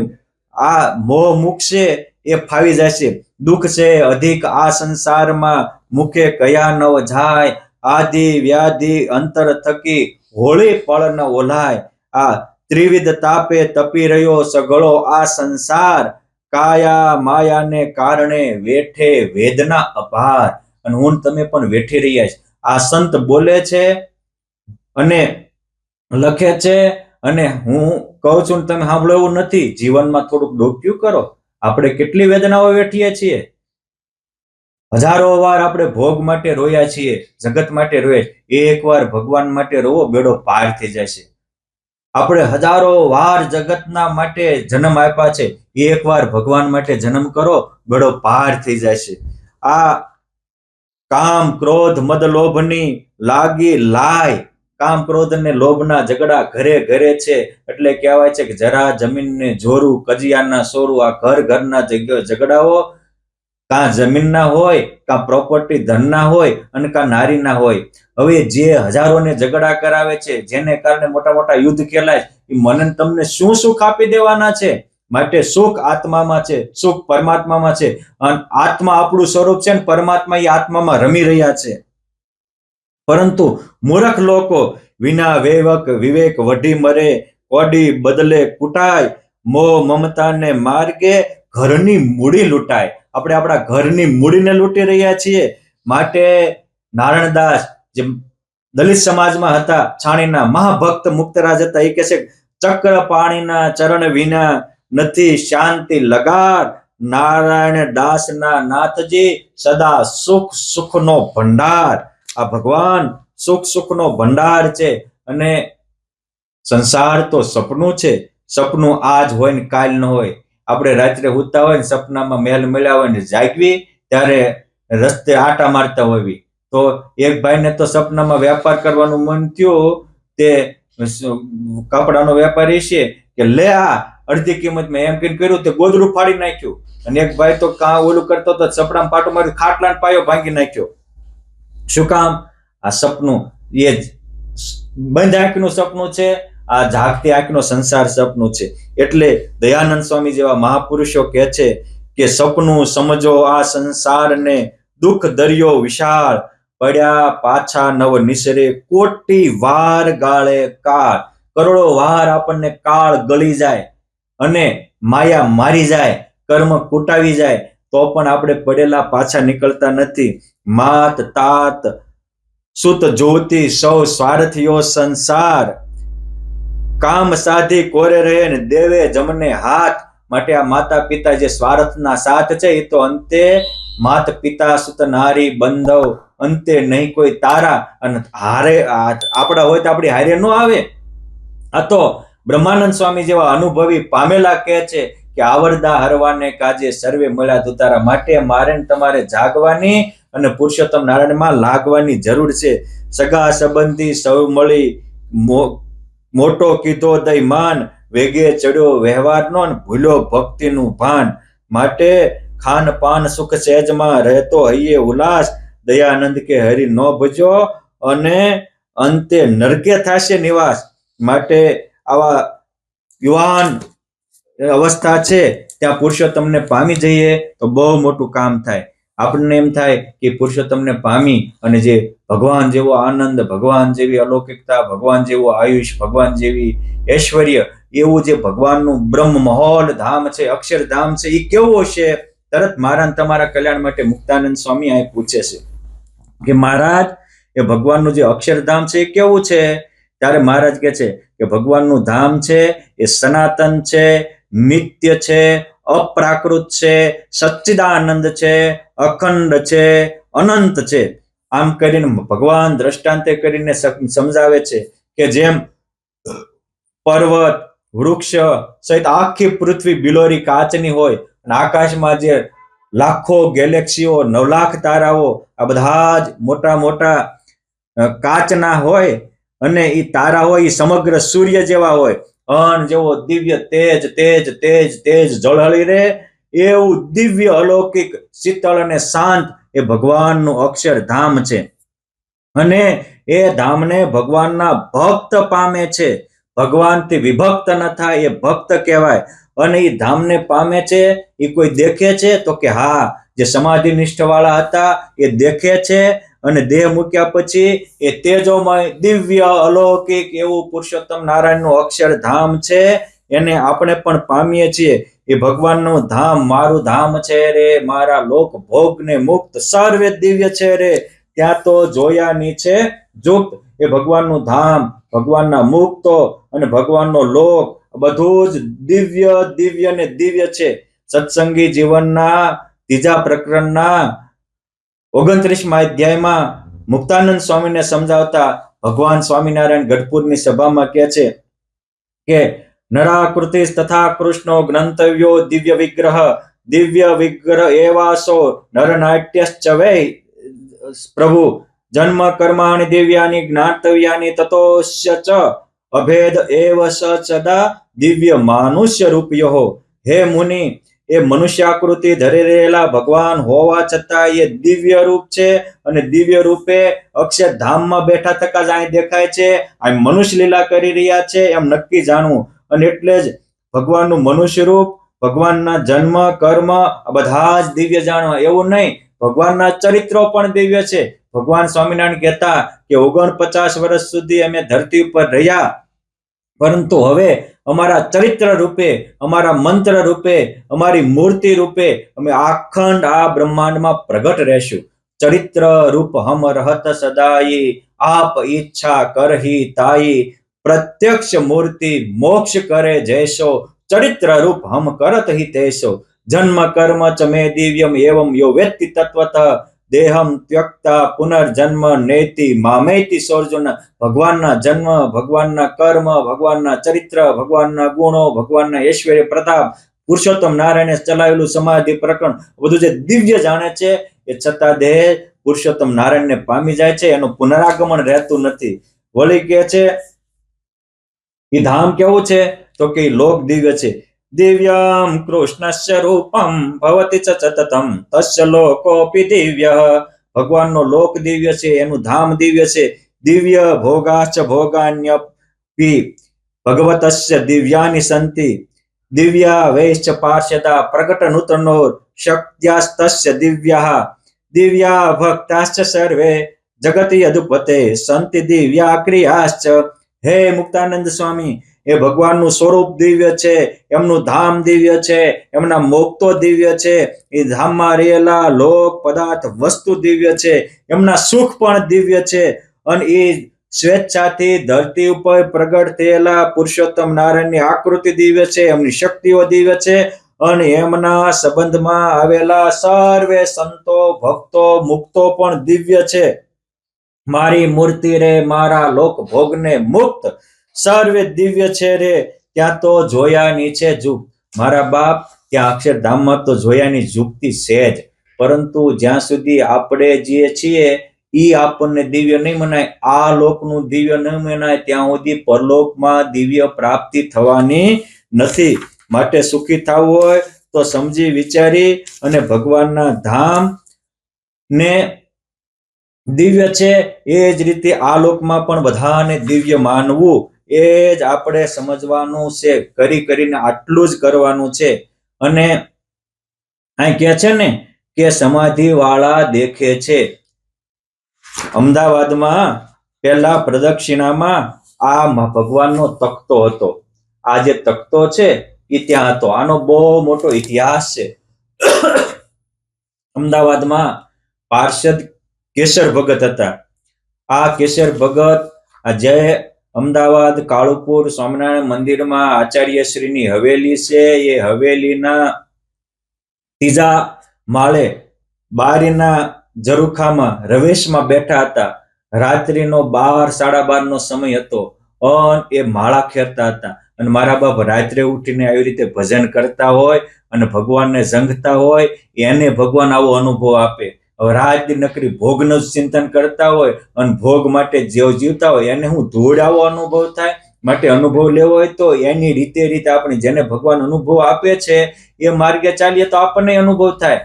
આ મોહ મૂકશે એ ફાવી જશે. દુઃખ છે અધિક આ સંસારમાં, મુખે કયા નવ જાય, આદિ વ્યાધિ અંતર થકી હોળી પળ ન ઓલાય. આ ત્રિવિધ તાપે તપી રહ્યો સઘળો આ સંસાર, કાયા માયાને કારણે વેઠે વેદના અપાર. અને હું તમે પણ વેઠી રહ્યા છે. આ સંત બોલે છે અને લખે છે, અને હું કહું છું તમે સાંભળો એવું નથી. જીવનમાં થોડુંક ડોક્યું કરો. આપણે કેટલી વેદનાઓ વેઠીએ છીએ. હજારો વાર આપણે ભોગ માટે રોયા છીએ, જગત માટે રોએ. એકવાર ભગવાન માટે રોવો, બેડો પાર થઈ જશે. આપણે હજારો વાર જગતના માટે જન્મ આપ્યા છે, એકવાર ભગવાન માટે જન્મ કરો, બેડો પાર થઈ જશે. આ કામ ક્રોધ મદ લોભની લાગી લાય, કામ ક્રોધ અને લોભના ઝઘડા ઘરે ઘરે છે. એટલે કહેવાય છે કે જરા જમીનને જોરું, કજિયાના સોરું. આ ઘર ઘરના ઝઘડાઓ કાં જમીનના હોય, કાં પ્રોપર્ટી ધનના હોય, અને કાં નારીના હોય. હવે જે હજારોને ઝઘડા કરાવે છે, જેને કારણે મોટા મોટા યુદ્ધ ખેલાય, એ મને તમને શું સુખ આપી દેવાના છે? માટે સુખ આત્મામાં છે, સુખ પરમાત્મામાં છે. અને આત્મા આપણું સ્વરૂપ છે, અને પરમાત્મા એ આત્મામાં રમી રહ્યા છે. પરંતુ મૂર્ખ લોકો વિના વિવેક વઢી મરે, કોડી બદલે કુટાય, મોહ મમતાને માર્ગે ઘરની મૂડી લૂંટાય. આપણે આપણા ઘરની મૂડીને લૂંટી રહ્યા છીએ. માટે નારાયણદાસ જે દલિત સમાજમાં હતા, છાણીના મહાભક્ત મુક્તરાજ હતા, એ કહે છે ચક્ર પાણીના ચરણ વિના નથી શાંતિ લગાર, નારાયણ દાસના નાથજી સદા સુખ સુખનો ભંડાર. આ ભગવાન સુખ સુખનો ભંડાર છે. અને સંસાર તો સપનું છે. સપનું આજ હોય ને કાલ ન હોય. આપણે રાત્રે સૂતા હોય ને સપનામાં મહેલ મળ્યા હોય ને જાગવી ત્યારે રસ્તે આટા મારતા હોવી. તો એક ભાઈને તો સપનામાં વેપાર કરવાનું મન થયું. તે કપડાનો વેપારી છે કે લે આ અડધી કિંમતમાં એમ કઈ કર્યું તે ગોદડું ફાડી નાખ્યું. અને એક ભાઈ તો ઓલું કરતો હતો, સપડામાં પાટો મારી ખાટલાનો પાયો ભાંગી નાખ્યો. શું કામ? આ સપનું એ બંધ આંખનું સપનું છે, આ જાગતી આંખનો સંસાર સપનું છે. એટલે દયાનંદ સ્વામી જેવા મહાપુરુષો કહે છે કે સપનું સમજો આ સંસારને, દુઃખ દરિયો વિશાળ, પડ્યા પાછા નવ નિસરે, કોટી વાર ગાળે કાળ. કરોડો વાર આપણને કાળ ગળી જાય અને માયા મારી જાય, કર્મ કૂટાવી જાય, તો પણ આપણે પડેલા પાછા નીકળતા નથી. માત તાત સુત જ્યોતિ સૌ સ્વાર્થીઓ સંસાર, કામ સાધી કોરે રહે ને દેવે જમને હાથ. માટે આ માતા પિતા જે સ્વાર્થના સાથ છે એ તો અંતે માત પિતા સુત નારી બંધવ, અંતે નહીં કોઈ તારા. અને હારે આપણા હોય તો આપણી હારે ન આવે. આ તો બ્રહ્માનંદ સ્વામી જેવા અનુભવી પામેલા કહે છે કે આવરદા હરવાને કાજે સર્વે મળ્યા તુતારા. માટે મારે તમારે જાગવાની અને પુરુષોત્તમ નારાયણમાં લાગવાની જરૂર છે. સગા સંબંધી સૌ મળી મોટો કીધો દઈમાન, વેગે ચડ્યો વ્યવહારનો ને ભૂલ્યો ભક્તિનું ભાન. માટે ખાન પાન સુખ સહેજમાં રહેતો હૈયે ઉલ્લાસ, દયાનંદ કે હરિ નો ભજો અને અંતે નરકે થશે નિવાસ. માટે આવા યુવાન અવસ્થા છે ત્યાં પુરુષોત્તમને પામી જઈએ તો બહુ મોટું કામ થાય. આપણને એમ થાય કે પુરુષોત્તમને પામી અને જે ભગવાન જેવો આનંદ, ભગવાન જેવી અલૌકિકતા, ભગવાન જેવું આયુષ, ભગવાન જેવી ઐશ્વર્ય, એવું જે ભગવાનનું બ્રહ્મ મહોલ ધામ છે, અક્ષરધામ છે, એ કેવું હશે? તરત મારા તમારા કલ્યાણ માટે મુક્તાનંદ સ્વામી આ પૂછે છે કે મહારાજ એ ભગવાનનું જે અક્ષરધામ છે એ કેવું છે? ત્યારે મહારાજ કહે છે કે ભગવાનનું ધામ છે એ સનાતન છે, નિત્ય છે, અપ્રાકૃત છે, સચ્ચિદાનંદ છે, અખંડ છે, અનંત છે. આમ કરીને ભગવાન દ્રષ્ટાંતે કરીને સમજાવે છે કે જેમ પર્વત, વૃક્ષ સહિત આખી પૃથ્વી બિલોરી કાચની હોય અને આકાશમાં જે લાખો ગેલેક્સીઓ, 9 લાખ તારાઓ, આ બધા જ મોટા મોટા કાચના હોય અને એ તારા હોય એ સમગ્ર સૂર્ય જેવા હોય. અન જેવો દિવ્ય તેજ તેજ તેજ તેજ ઝળહળી રહે એવું દિવ્ય અલૌકિક શીતળ અને શાંત એ ભગવાનનું અક્ષરધામ છે. અને એ ધામને ભગવાનના ભક્ત પામે છે. ભગવાનથી વિભક્ત ન થાય એ ભક્ત કહેવાય. અને એ ધામને પામે છે એ કોઈ દેખે છે તો કે હા, જે સમાધિ નિષ્ઠ વાળા હતા એ દેખે છે. અને દેહ મૂક્યા પછી એ તેજોમય દિવ્ય અલૌકિક એવું પુરુષોત્તમ નારાયણનું અક્ષરધામ છે, એને આપણે પણ પામીએ છીએ. એ ભગવાનનું ધામ મારું ધામ છે રે, મારા લોક ભોગને મુક્ત સર્વે દિવ્ય છે રે, ત્યાં તો જોયાની છે જુક્ત. એ ભગવાનનું ધામ, ભગવાનના મુક્તો અને ભગવાનનો લોક બધું જ દિવ્ય દિવ્ય ને દિવ્ય છે. સત્સંગી જીવનના 3જા પ્રકરણના 29મા અધ્યાયમાં મુક્તાનંદ સ્વામીને સમજાવતા ભગવાન સ્વામિનારાયણ ગઢપુરની સભામાં કહે છે કે નરાકૃતિ તથા કૃષ્ણો ગ્રંથવ્યો દિવ્ય વિગ્રહ એવાસો નરનાટ્યશ્ચ વૈ પ્રભુ જન્મ કર્માણિ દિવ્યાની જ્ઞાતવ્યાની તતોસ્ય ચ અભેદ એવ સદા દિવ્ય માનુષ્ય રૂપયો. હે મુનિ, એ મનુષ્યાકૃતિ ધરી રહેલા ભગવાન હોવા છતાં એ દિવ્ય રૂપ છે અને દિવ્ય રૂપે અક્ષરધામમાં બેઠા થકા જ અહીં દેખાય છે. આ મનુષ્ય લીલા કરી રહ્યા છે એમ નક્કી જાણવું. અને એટલે જ ભગવાનનું મનુષ્ય રૂપ, ભગવાનના જન્મ કર્મ બધા જ દિવ્ય જાણવા. એવું નહીં, ભગવાનના ચરિત્રો પણ દિવ્ય છે. ભગવાન સ્વામિનારાયણ કહેતા કે 49 વર્ષ સુધી અમે ધરતી ઉપર રહ્યા, પરંતુ હવે અમારા ચરિત્ર રૂપે, અમારા મંત્ર રૂપે, અમારી મૂર્તિ રૂપે અમે અખંડ આ બ્રહ્માંડમાં પ્રગટ રહેશું. ચરિત્ર રૂપ હમ રહત સદાઈ, આપ ઈચ્છા કરહી તાઈ, પ્રત્યક્ષ મૂર્તિ મોક્ષ કરે જૈસો, ચરિત્ર રૂપ હમ કરત હિ તૈસો. જન્મ કર્મ ચ મે દિવ્યમ એવમ યો વેત્તિ તત્વતઃ, દેહમ ત્યક્તા પુનર્જન્મ નેતિ મામેતિ સોર્જુન. ભગવાનના જન્મ, ભગવાનના કર્મ, ભગવાનના ચરિત્ર, ભગવાનના ગુણો, ભગવાનના ઐશ્વર્ય પ્રતાપ, પુરુષોત્તમ નારાયણે ચલાવેલું સમાધિ પ્રકરણ બધું જે દિવ્ય જાણે છે એ છતાં દેહ પુરુષોત્તમ નારાયણને પામી જાય છે, એનું પુનરાગમન રહેતું નથી. વળી કે છે એ ધામ કેવું છે તો કે લોક દિવ્ય છે. દિવ્યમ કૃષ્ણસ્ય રૂપમ ભવતિ ચ સતતમ તસ્ય લોકોપી દિવ્ય. ભગવાનનો લોક દિવ્ય છે, એનું ધામ દિવ્ય છે. દિવ્ય ભોગાશ્ચ ભોગાન્યપી ભગવતસ્ય દિવ્યાની સંતિ. દિવ્યા વૈશ્ચ પાર્ષદા પ્રગટ નૂતનોર શક્ત્યાસ્તસ્ય દિવ્યાઃ. દિવ્યા ભક્તાશ્ચ સર્વે જગતિ અધુપતે સંતિ દિવ્યા ક્રિયાશ્ચ. હે મુક્તાનંદ સ્વામી, એ ભગવાનનું સ્વરૂપ દિવ્ય છે, એમનું ધામ દિવ્ય છે, એમના મોક્તો દિવ્ય છે, એ ધામમાં રહેલા લોક પદાર્થ વસ્તુ દિવ્ય છે, એમના સુખ પણ દિવ્ય છે. અને એ સ્વેચ્છાથી ધરતી ઉપર પ્રગટ થયેલા પુરુષોત્તમ નારાયણની આકૃતિ દિવ્ય છે, એમની શક્તિઓ દિવ્ય છે. અને એમના સંબંધમાં આવેલા સર્વે સંતો ભક્તો મુક્તો પણ દિવ્ય છે. મારી મૂર્તિ રે મારા લોક ભોગને મુક્ત સર્વે દિવ્ય છે રે, ત્યાં તો જોયાની છે જુગ. મારા બાપ, ત્યાં અક્ષરધામમાં તો જોયાની જુગતી છે જ, પરંતુ જ્યાં સુધી આપણે જે છીએ ઈ આપણને દિવ્ય નહીં મનાય, આ લોકનું દિવ્ય નહીં મનાય, ત્યાં સુધી પરલોકમાં દિવ્ય પ્રાપ્તિ થવાની નથી. માટે સુખી થવું હોય તો સમજી વિચારી અને ભગવાનના ધામ ને દિવ્ય છે એ જ રીતે આ લોકમાં પણ બધાને દિવ્ય માનવું, એ જ આપણે સમજવાનું છે. કરીને આટલું જ કરવાનું છે. અને અહીં કહે છે ને કે સમાધિ વાળા દેખે છે. અમદાવાદમાં પહેલા પ્રદક્ષિણામાં આ ભગવાનનો તખતો હતો. આ જે તખતો છે એ ત્યાં હતો. આનો બહુ મોટો ઇતિહાસ છે. અમદાવાદમાં પાર્ષદ કેશર ભગત હતા. આ કેશર ભગત જે અમદાવાદ કાળુપુર સ્વામિનારાયણ મંદિરમાં આચાર્યશ્રીની હવેલી છે, એ હવેલીના ત્રીજા માળે બારીના ઝરૂખામાં રવેશમાં બેઠા હતા. રાત્રિનો 12-12:30 સમય હતો અને એ માળા ખેરતા હતા. અને મારા બાપ રાત્રે ઉઠીને આવી રીતે ભજન કરતા હોય અને ભગવાનને ઝંખતા હોય, એને ભગવાન આવો અનુભવ આપે. હવે રાત નકરી ભોગનું ચિંતન કરતા હોય અને ભોગ માટે જીવતા હોય, એને હું ધૂળ આવો અનુભવ થાય. માટે અનુભવ લેવો હોય તો એની રીતે આપણે જેને ભગવાન અનુભવ આપે છે એ માર્ગે ચાલીએ તો આપણને અનુભવ થાય.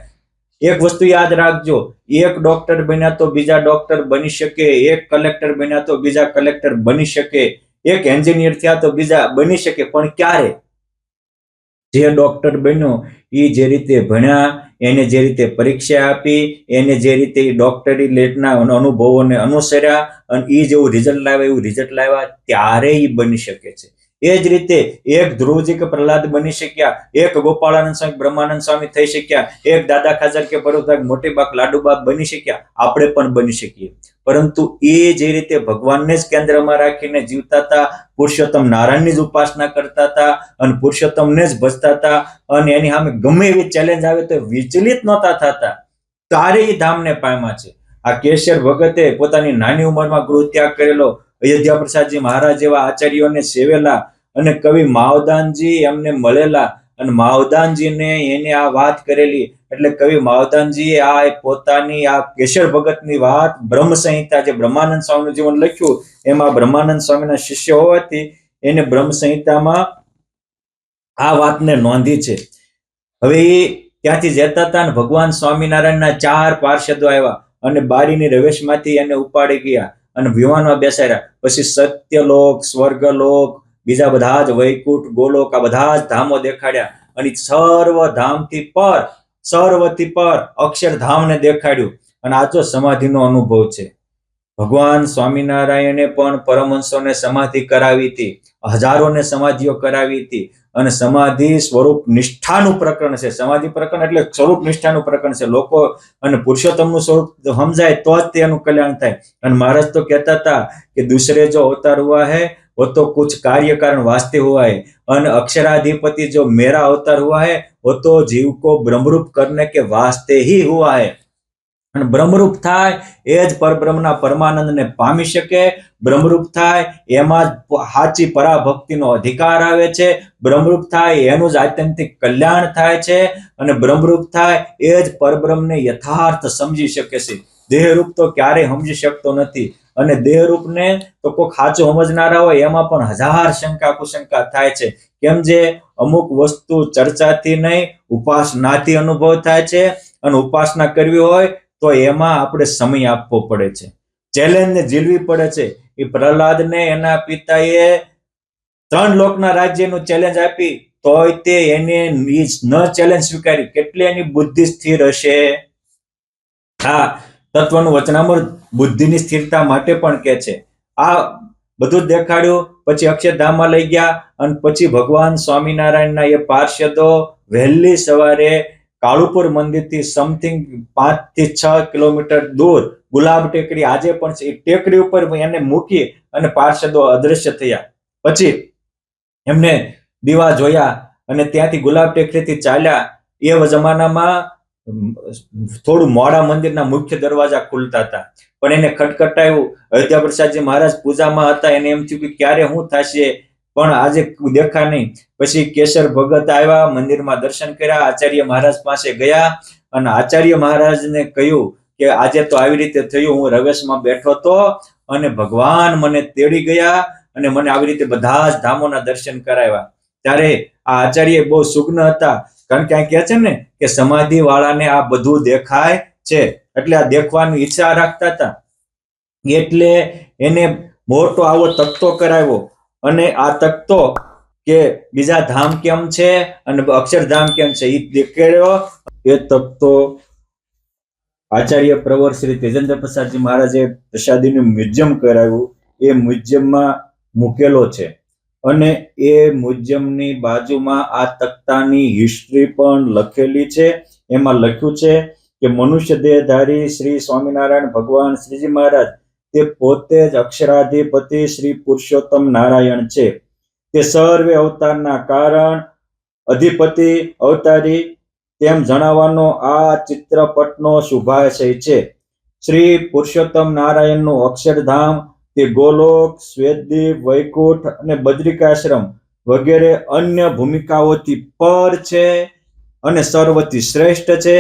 એક વસ્તુ યાદ રાખજો, એક ડોક્ટર બન્યા તો બીજા ડોક્ટર બની શકે, એક કલેક્ટર બન્યા તો બીજા કલેક્ટર બની શકે, એક એન્જિનિયર થયા તો બીજા બની શકે, પણ ક્યારે? જે ડોક્ટર બન્યો એ જે રીતે ભણ્યા, એને જે રીતે પરીક્ષા આપી, એને જે રીતે ડોક્ટરી લેટના અનુભવોને અનુસર્યા અને એ જેવું રિઝલ્ટ લાવ્યા એવું રિઝલ્ટ લાવ્યા, ત્યારે એ બની શકે છે. એ જ રીતે એક ધ્રુવજી કે પ્રહલાદ બની શક્યા, એક ગોપાળાનંદ સ્વામી બ્રહ્માનંદ સ્વામી થઈ શક્યા, એક દાદા ખાચર કે પરોધાગ મોટી બાપ લાડુબાપ બની શક્યા, આપણે પણ બની શકીએ. પરંતુ એ જે રીતે ભગવાનને જ કેન્દ્રમાં રાખીને જીવતા હતા, પુરુષોત્તમ નારાયણની જ ઉપાસના કરતા હતા અને પુરુષોત્તમને જ ભજતા હતા અને એની સામે ગમે એવી ચેલેન્જ આવે તો વિચલિત નહોતા થતા, તારે એ ધામને પામ્યા છે. આ કેશર ભગતે પોતાની નાની ઉંમરમાં ગૃહ ત્યાગ કરેલો, અયોધ્યા પ્રસાદજી મહારાજ જેવા આચાર્યોને સેવેલા અને કવિ માવદાનજી એમને મળેલા અને માવદાનજીને એને આ વાત કરેલી. એટલે કવિ માવદાનજીએ આ પોતાની આ કેશર ભગતની વાત બ્રહ્મ સંહિતા, જે બ્રહ્માનંદ સ્વામીનું જીવન લખ્યું એમાં બ્રહ્માનંદ સ્વામીના શિષ્ય હોવાથી એને બ્રહ્મ સંહિતામાં આ વાતને નોંધી છે. હવે એ ત્યાંથી જતા હતા અને ભગવાન સ્વામિનારાયણના 4 પાર્ષદો આવ્યા અને બારીની રવેશમાંથી એને ઉપાડી ગયા અને વિમાનમાં બેસાડ્યા. પછી સત્યલોક, સ્વર્ગલોક, બીજા બધા જ વૈકુંઠ, ગોલોક, આ બધા જ ધામો દેખાડ્યા અને સર્વથી પર અક્ષરધામને દેખાડ્યું. અને આ તો સમાધિનો અનુભવ છે. ભગવાન સ્વામિનારાયણે પણ પરમહંસોને સમાધિ કરાવી હતી, હજારોને સમાધિઓ કરાવી હતી. અને સમાધિ સ્વરૂપ નિષ્ઠાનું પ્રકરણ છે. સમાધિ પ્રકરણ એટલે સ્વરૂપ નિષ્ઠાનું પ્રકરણ છે. લોકો અને પુરુષોત્તમનું સ્વરૂપ સમજાય તો જ તેનું કલ્યાણ થાય. અને મહારાજ તો કહેતા હતા કે દૂસરે જો અવતાર હુઆ હૈ वो तो कुछ कार्य कारण वास्ते हुआ है, और अक्षराधिपति जो मेरा अवतार हुआ है वो तो जीव को ब्रह्मरूप करने के वास्ते ही हुआ है. અને બ્રહ્મરૂપ થાય એ જ પરબ્રહ્મના પરમાનંદને પામી શકે. બ્રહ્મરૂપ થાય એમાં જ સાચી પરાભક્તિનો અધિકાર આવે છે. બ્રહ્મરૂપ થાય એનું જ આત્યંતિક કલ્યાણ થાય છે. અને બ્રહ્મરૂપ થાય એ જ પરબ્રહ્મને યથાર્થ સમજી શકે છે. દેહરૂપ તો ક્યારેય સમજી શકતો નથી. અને દેહરૂપને તો કોઈ ખાચું સમજનારા હોય એમાં પણ હજાર શંકા કુશંકા થાય છે. કેમ જે અમુક વસ્તુ ચર્ચાથી નહીં ઉપાસનાથી અનુભવ થાય છે, અને ઉપાસના કરવી હોય તો એમાં આપણે સમય આપવો પડે છે, ચેલેન્જને ઝીલવી પડે છે. એ પ્રહલાદને એના પિતાએ 3 લોકના રાજ્યનું ચેલેન્જ આપી તોય તે એને ન ચેલેન્જ સ્વીકારી. કેટલી એની બુદ્ધિ સ્થિર હશે. આ તત્વનું વચનામૃત બુદ્ધિની સ્થિરતા માટે પણ કહે છે. આ બધું જ દેખાડ્યું. પછી અક્ષરધામમાં લઈ ગયા અને પછી ભગવાન સ્વામિનારાયણના એ પાર્ષદો વહેલી સવારે કાળુપુર મંદિરથી સમથિંગ 5 થી 6 કિલોમીટર દૂર ગુલાબ ટેકરી આજે પણ છે, એ ટેકરી ઉપર એને મૂકી અને પાર્ષદો અદ્રશ્ય થયા. પછી એમને દીવા જોયા અને ત્યાંથી ગુલાબ ટેકરીથી ચાલ્યા. એ જમાનામાં થોડું મોડા મંદિરના મુખ્ય દરવાજા ખુલતા હતા, પણ એને ખટખટાયું. અયોધ્યા પ્રસાદજી મહારાજ પૂજામાં હતા, એને એમ થયું કે ક્યારે શું થશે, પણ આજે દેખા નહીં. પછી કેશર ભગત આવ્યા, મંદિરમાં દર્શન કર્યા, આચાર્ય મહારાજ પાસે ગયા અને આચાર્ય મહારાજને કહ્યું કે આજે તો આવી રીતે થયું, હું રવેશમાં બેઠો હતો અને ભગવાન મને તેડી ગયા અને મને આવી રીતે બધા જ ધામોના દર્શન કરાવ્યા. ત્યારે આ આચાર્ય બહુ સુગ્ન હતા, કારણ કે આ કહે છે ને કે સમાધિ વાળાને આ બધું દેખાય છે, એટલે આ દેખવાની ઈચ્છા રાખતા હતા. એટલે એને મોટો આવો તખ્તો કરાવ્યો અને આ તખ્તો કે બીજા ધામ કેમ છે અને અક્ષરધામ કેમ છે એ દેખાડ્યો. એ તખ્તો આચાર્ય પ્રવર શ્રી તેજેન્દ્ર પ્રસાદજી મહારાજે પ્રસાદીનું મ્યુઝિયમ કરાવ્યું. એ મ્યુઝિયમમાં મૂકેલો છે અને એ મ્યુઝિયમની બાજુમાં આ તખ્તાની હિસ્ટ્રી પણ લખેલી છે. એમાં લખ્યું છે કે મનુષ્ય દેહધારી શ્રી સ્વામિનારાયણ ભગવાન શ્રીજી મહારાજ તે પોતે જ અક્ષરાધિપતિ શ્રી પુરુષોત્તમ નારાયણ છે. તે સર્વે અવતારના કારણ અધિપતિ અવતારી તેમ જણાવવાનો આ ચિત્રપટનો શુભાશય છે. શ્રી પુરુષોત્તમ નારાયણનું અક્ષરધામ તે ગોલોક, શ્વેતદ્વીપ, વૈકુંઠ અને બદ્રિકાશ્રમ વગેરે અન્ય ભૂમિકાઓથી પર છે અને સર્વથી શ્રેષ્ઠ છે,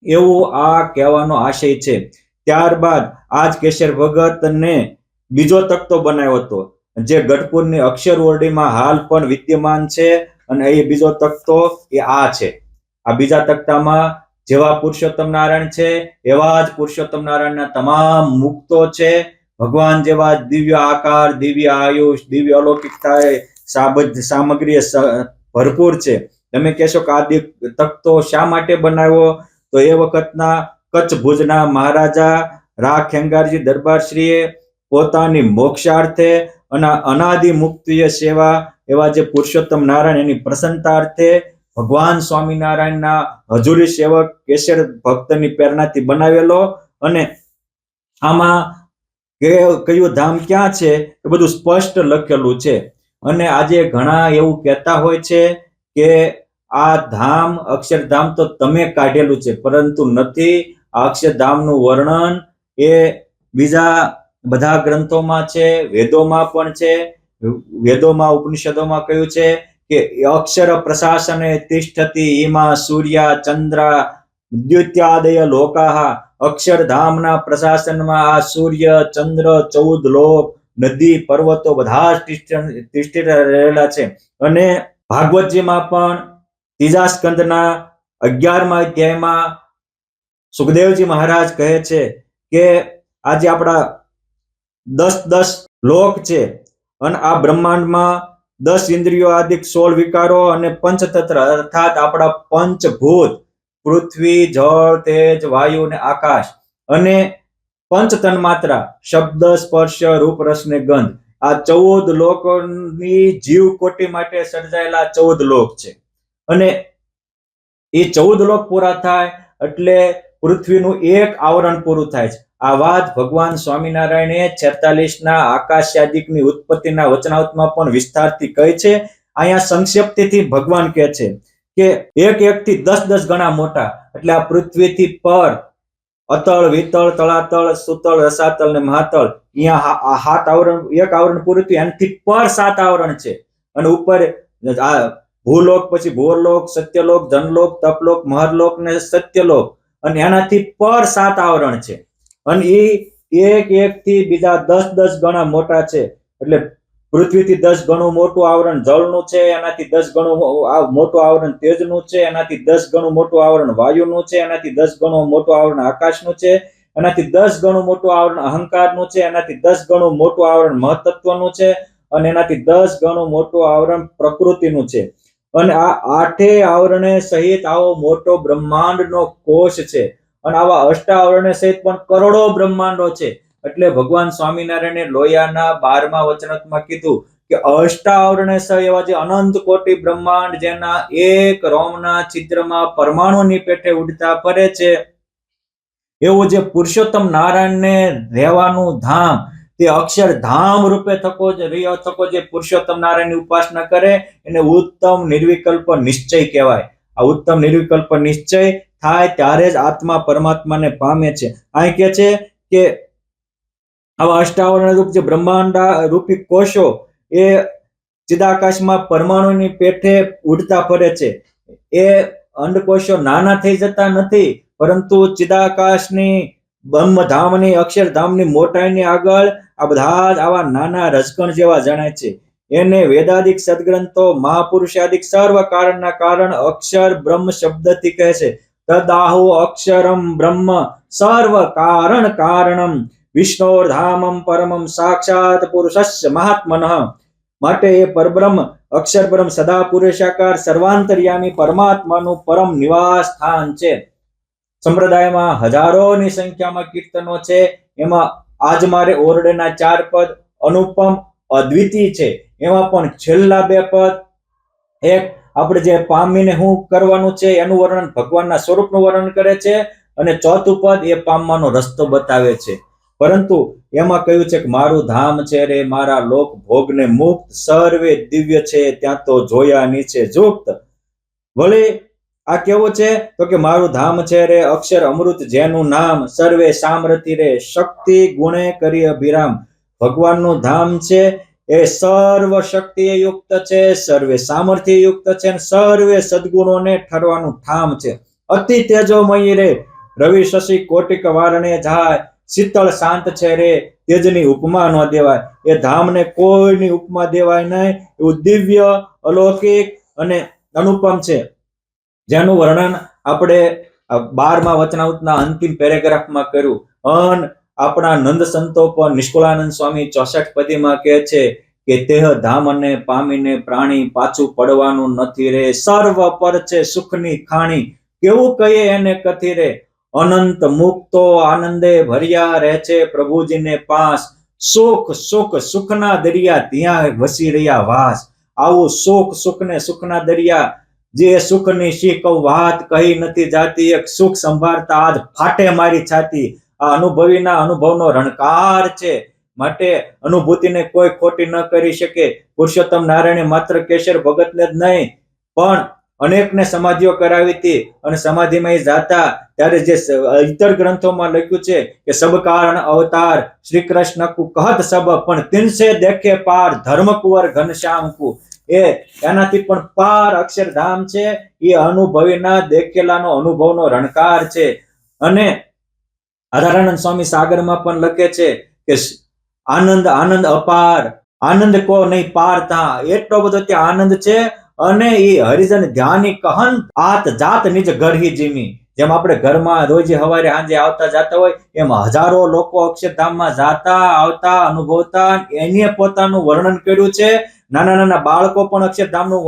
એવું આ કહેવાનો આશય છે. ત્યારબાદ આજ કેશર ભગતને બીજો તખ્તો બનાવ્યો હતો, જે ગઢપુરની અક્ષર ઓરડીમાં હાલ પણ વિદ્યમાન છે. અને એ બીજો તખ્તો એ આ છે. આ બીજા તખ્તામાં જેવા પુરુષોત્તમ નારાયણ છે એવા જ પુરુષોત્તમ નારાયણના તમામ મુક્તો છે. ભગવાન જેવા દિવ્ય આકાર, દિવ્ય આયુષ, દિવ્ય અલૌકિકતા સામગ્રી ભરપૂર છે. તમે કહેશો કે આ તખ્તો શા માટે બનાવ્યો, તો એ વખતના કચ્છ ભુજના મહારાજા રા ખેંગારજી દરબારશ્રીએ પોતાની મોક્ષાર્થે અને અનાદિ મુક્તિય સેવા એવા જે પુરુષોત્તમ નારાયણ એની પ્રસન્નતાર્થે ભગવાન સ્વામિનારાયણના હજુરી સેવક કેશર ભક્તની પ્રેરણાથી બનાવેલો. અને આમાં કયું ધામ ક્યાં છે એ બધું સ્પષ્ટ લખેલું છે. અને આજે ઘણા એવું કહેતા હોય છે કે આ ધામ અક્ષરધામ તો તમે કાઢેલું છે, પરંતુ નથી. આ અક્ષરધામનું વર્ણન એ બીજા બધા ગ્રંથોમાં છે, વેદોમાં પણ છે. વેદોમાં ઉપનિષદોમાં કહ્યું છે કે અક્ષર પ્રશાસને તિષ્ઠતિ ઈમા સૂર્યા ચંદ્રા દ્યુત્યાદય લોકાહ. અક્ષરધામના પ્રશાસનમાં આ સૂર્ય, ચંદ્ર, 14 લોક, નદી, પર્વતો બધા જ તિષ્ઠિત રહેલા છે. અને ભાગવતજીમાં પણ ત્રીજા સ્કંદના 11મા અધ્યાયમાં સુખદેવજી મહારાજ કહે છે કે આજે આપણા 10 લોક છે અને આ બ્રહ્માંડમાં 10 ઇન્દ્રિયો આદિ 16 વિકારો અને પંચતંત્ર અર્થાત આપણા પંચભૂત પૃથ્વી, જળ, તેજ, વાયુ અને આકાશ અને પંચ તન્માત્રા શબ્દ, સ્પર્શ, રૂપ, રસ ને ગંધ, આ 14 લોકોની જીવ કોટી માટે સર્જાયેલા 14 લોક છે. અને એ 14 લોક પૂરા થાય એટલે પૃથ્વીનું એક આવરણ પૂરું થાય છે. આ વાત ભગવાન સ્વામિનારાયણે 46ના આકાશ્યાદિકની ઉત્પત્તિના વચનાવતમાં પણ વિસ્તારથી કહી છે. અહીંયા સંક્ષેપ્તથી ભગવાન કહે છે કે એક થી 10 ગણા મોટા, એટલે આ પૃથ્વીથી પર અતળ, વિતળ, તળાતળ, સુતળ, રસાતળ ને મહાતળ, અહીંયા 7 આવરણ, એક આવરણ પૂરું થયું, એનાથી પર 7 આવરણ છે. અને ઉપર આ ભૂલોક, પછી ભોરલોક, સત્યલોક, ધનલોક, તપલોક, મહરલોક ને સત્યલોક, અને એનાથી પર 7 આવરણ છે. અને એક એક થી બીજા 10 ગણા મોટા છે. એટલે પૃથ્વીથી 10 ગણું મોટું આવરણ જળનું છે, એનાથી 10 ગણું મોટું આવરણ તેજનું છે, એનાથી 10 ગણું મોટું આવરણ વાયુનું છે, એનાથી 10 ગણું મોટું આવરણ આકાશનું છે, એનાથી 10 ગણું મોટું આવરણ અહંકારનું છે, એનાથી 10 ગણું મોટું આવરણ મહત્તત્વનું છે, અને એનાથી 10 ગણું મોટું આવરણ પ્રકૃતિનું છે. અને આ આઠેય આવરણે સહિત આવો મોટો બ્રહ્માંડનો કોષ છે. અને આવા અષ્ટાવરણે સહિત પણ કરોડો બ્રહ્માંડો છે. એટલે ભગવાન સ્વામિનારાયણે લોયાના 12મા વચનામાં કીધું કે અષ્ટાવરણે સહ એવા જે અનંત કોટી બ્રહ્માંડ જેના એક રોમના છિદ્રમાં પરમાણુની પેઠે ઉડતા ફરે છે, એવું જે પુરુષોત્તમ નારાયણને રહેવાનું ધામ, તે અક્ષરધામ રૂપે થકો જે પુરુષોત્તમ નારાયણની ઉપાસના કરે એને ઉત્તમ નિર્વિકલ્પ નિશ્ચય કહેવાય. આ ઉત્તમ નિર્વિકલ્પ નિશ્ચય થાય ત્યારે જ આત્મા પરમાત્માને પામે છે. અહીં કે છે કે આવા અષ્ટાવરણ રૂપ જે બ્રહ્માંડ રૂપી કોષો એ ચિદાકાશમાં પરમાણુની પેઠે ઉડતા ફરે છે. એ અંડકોષો નાના થઈ જતા નથી, પરંતુ ચિદાકાશની બ્રહ્મધામની અક્ષરધામની મોટાઈની આગળ આ બધા જ આવા નાના રજકણ જેવા જણાય છે. એને વેદાદિક સદગ્રંથો મહાપુરુષાદિક સર્વ કારણના કારણ અક્ષર બ્રહ્મ શબ્દથી કહે છે. તદાહુ અક્ષરમ બ્રહ્મ સર્વ કારણ કારણમ વિષ્ણોર્ધામમ પરમમ સાક્ષાત પુરુષસ્ય મહાત્મનઃ. માટે એ પરબ્રહ્મ અક્ષર બ્રહ્મ સદા પુરુષાકાર સર્વાંતર્યામી પરમાત્માનું પરમ નિવાસ સ્થાન છે. સંપ્રદાયમાં હજારોની સંખ્યામાં કીર્તનો છે. એમાં આજ મારે ઓરડેના 4 પદ અનુપમ અદ્વિતીય છે. એમાં પણ છેલ્લા 2 પદ એક આપણે જે પામીને શું કરવાનું છે એનું વર્ણન, ભગવાનના સ્વરૂપનું વર્ણન કરે છે, અને 4થું પદ એ પામવાનો રસ્તો બતાવે છે. પરંતુ એમાં કહ્યું છે કે મારું ધામ છે રે મારા લોક ભોગને મુક્ત, સર્વે દિવ્ય છે ત્યાં તો જોયા નીચે જુક્ત. વળી આ કેવું છે તો કે મારું ધામ છે રે અક્ષર અમૃત જેનું નામ, સર્વે સામરથી રે શક્તિ ગુણે કરી અભિરામ. ભગવાનનું ધામ છે એ સર્વ શક્તિ યુક્ત છે, સર્વે સામર્થ્ય યુક્ત છે, અને સર્વે સદગુણોને ઠરવાનું ઠામ છે. અતિ તેજોમયી રે રવિ શશી કોટિક વારણે જાય, શીતળ શાંત છે રે તેજની ઉપમા ન દેવાય. એ ધામને કોઈની ઉપમા દેવાય નહીં, એવું દિવ્ય અલૌકિક અને અનુપમ છે, જેનું વર્ણન આપણે 12મા વચનામૃતના અંતિમ પેરેગ્રાફમાં કર્યું. અને આપણા નંદ સંતો પર નિષ્કુળાનંદ સ્વામી 64 પદીમાં કહે છે કે તેહ ધામને પામીને પ્રાણી પાછું પડવાનું નથી રે, સર્વ પર છે સુખની ખાણી, કેવું કહીએ એને કથી રે. અનંત મુક્તો આનંદે ભર્યા રહે છે પ્રભુજીને પાસ, સુખ સુખ સુખના દરિયા ત્યાં વસી રહ્યા વાસ. આવું સુખ સુખને સુખના દરિયા, જે સુખની શી કહું વાત કહી નથી જાતી, એક સુખ સંભાળતા આજ ફાટે મારી છાતી. આ અનુભવીના અનુભવનો રણકાર છે, માટે અનુભૂતિને કોઈ ખોટી ન કરી શકે. પુરુષોત્તમ નારાયણે માત્ર કેશર ભગતને જ નહીં પણ અનેકને સમાધિઓ કરાવી હતી, અને સમાધિમાં જાતા ત્યારે જે ઇતર ગ્રંથોમાં લખ્યું છે કે સબ કારણ અવતાર શ્રી કૃષ્ણ કુ કહત સબ, પણ તિનસે દેખે પાર ધર્મ કુંવર ઘનશ્યામ કુ. એનાથી પણ પાર અક્ષરધામ છે. એ અનુભવીના દેખેલાનો અનુભવનો રણકાર છે. અને આધારાનંદ સ્વામી સાગરમાં પણ લખે છે કે આનંદ આનંદ અપાર, આનંદ કો નહીં પાર તા. એટલો બધો ત્યાં આનંદ છે. અને એ હરિજન ધ્યાની કહન આત જાત નિજ ઘર હી જીમી. જેમ આપણે ઘરમાં રોજ સવારે સાંજે આવતા જતા હોય, એમ હજારો લોકો અક્ષરધામમાં જાતા આવતા અનુભવતા, એને પોતાનું વર્ણન કર્યું છે. નાના નાના બાળકો પણ અક્ષરધામનું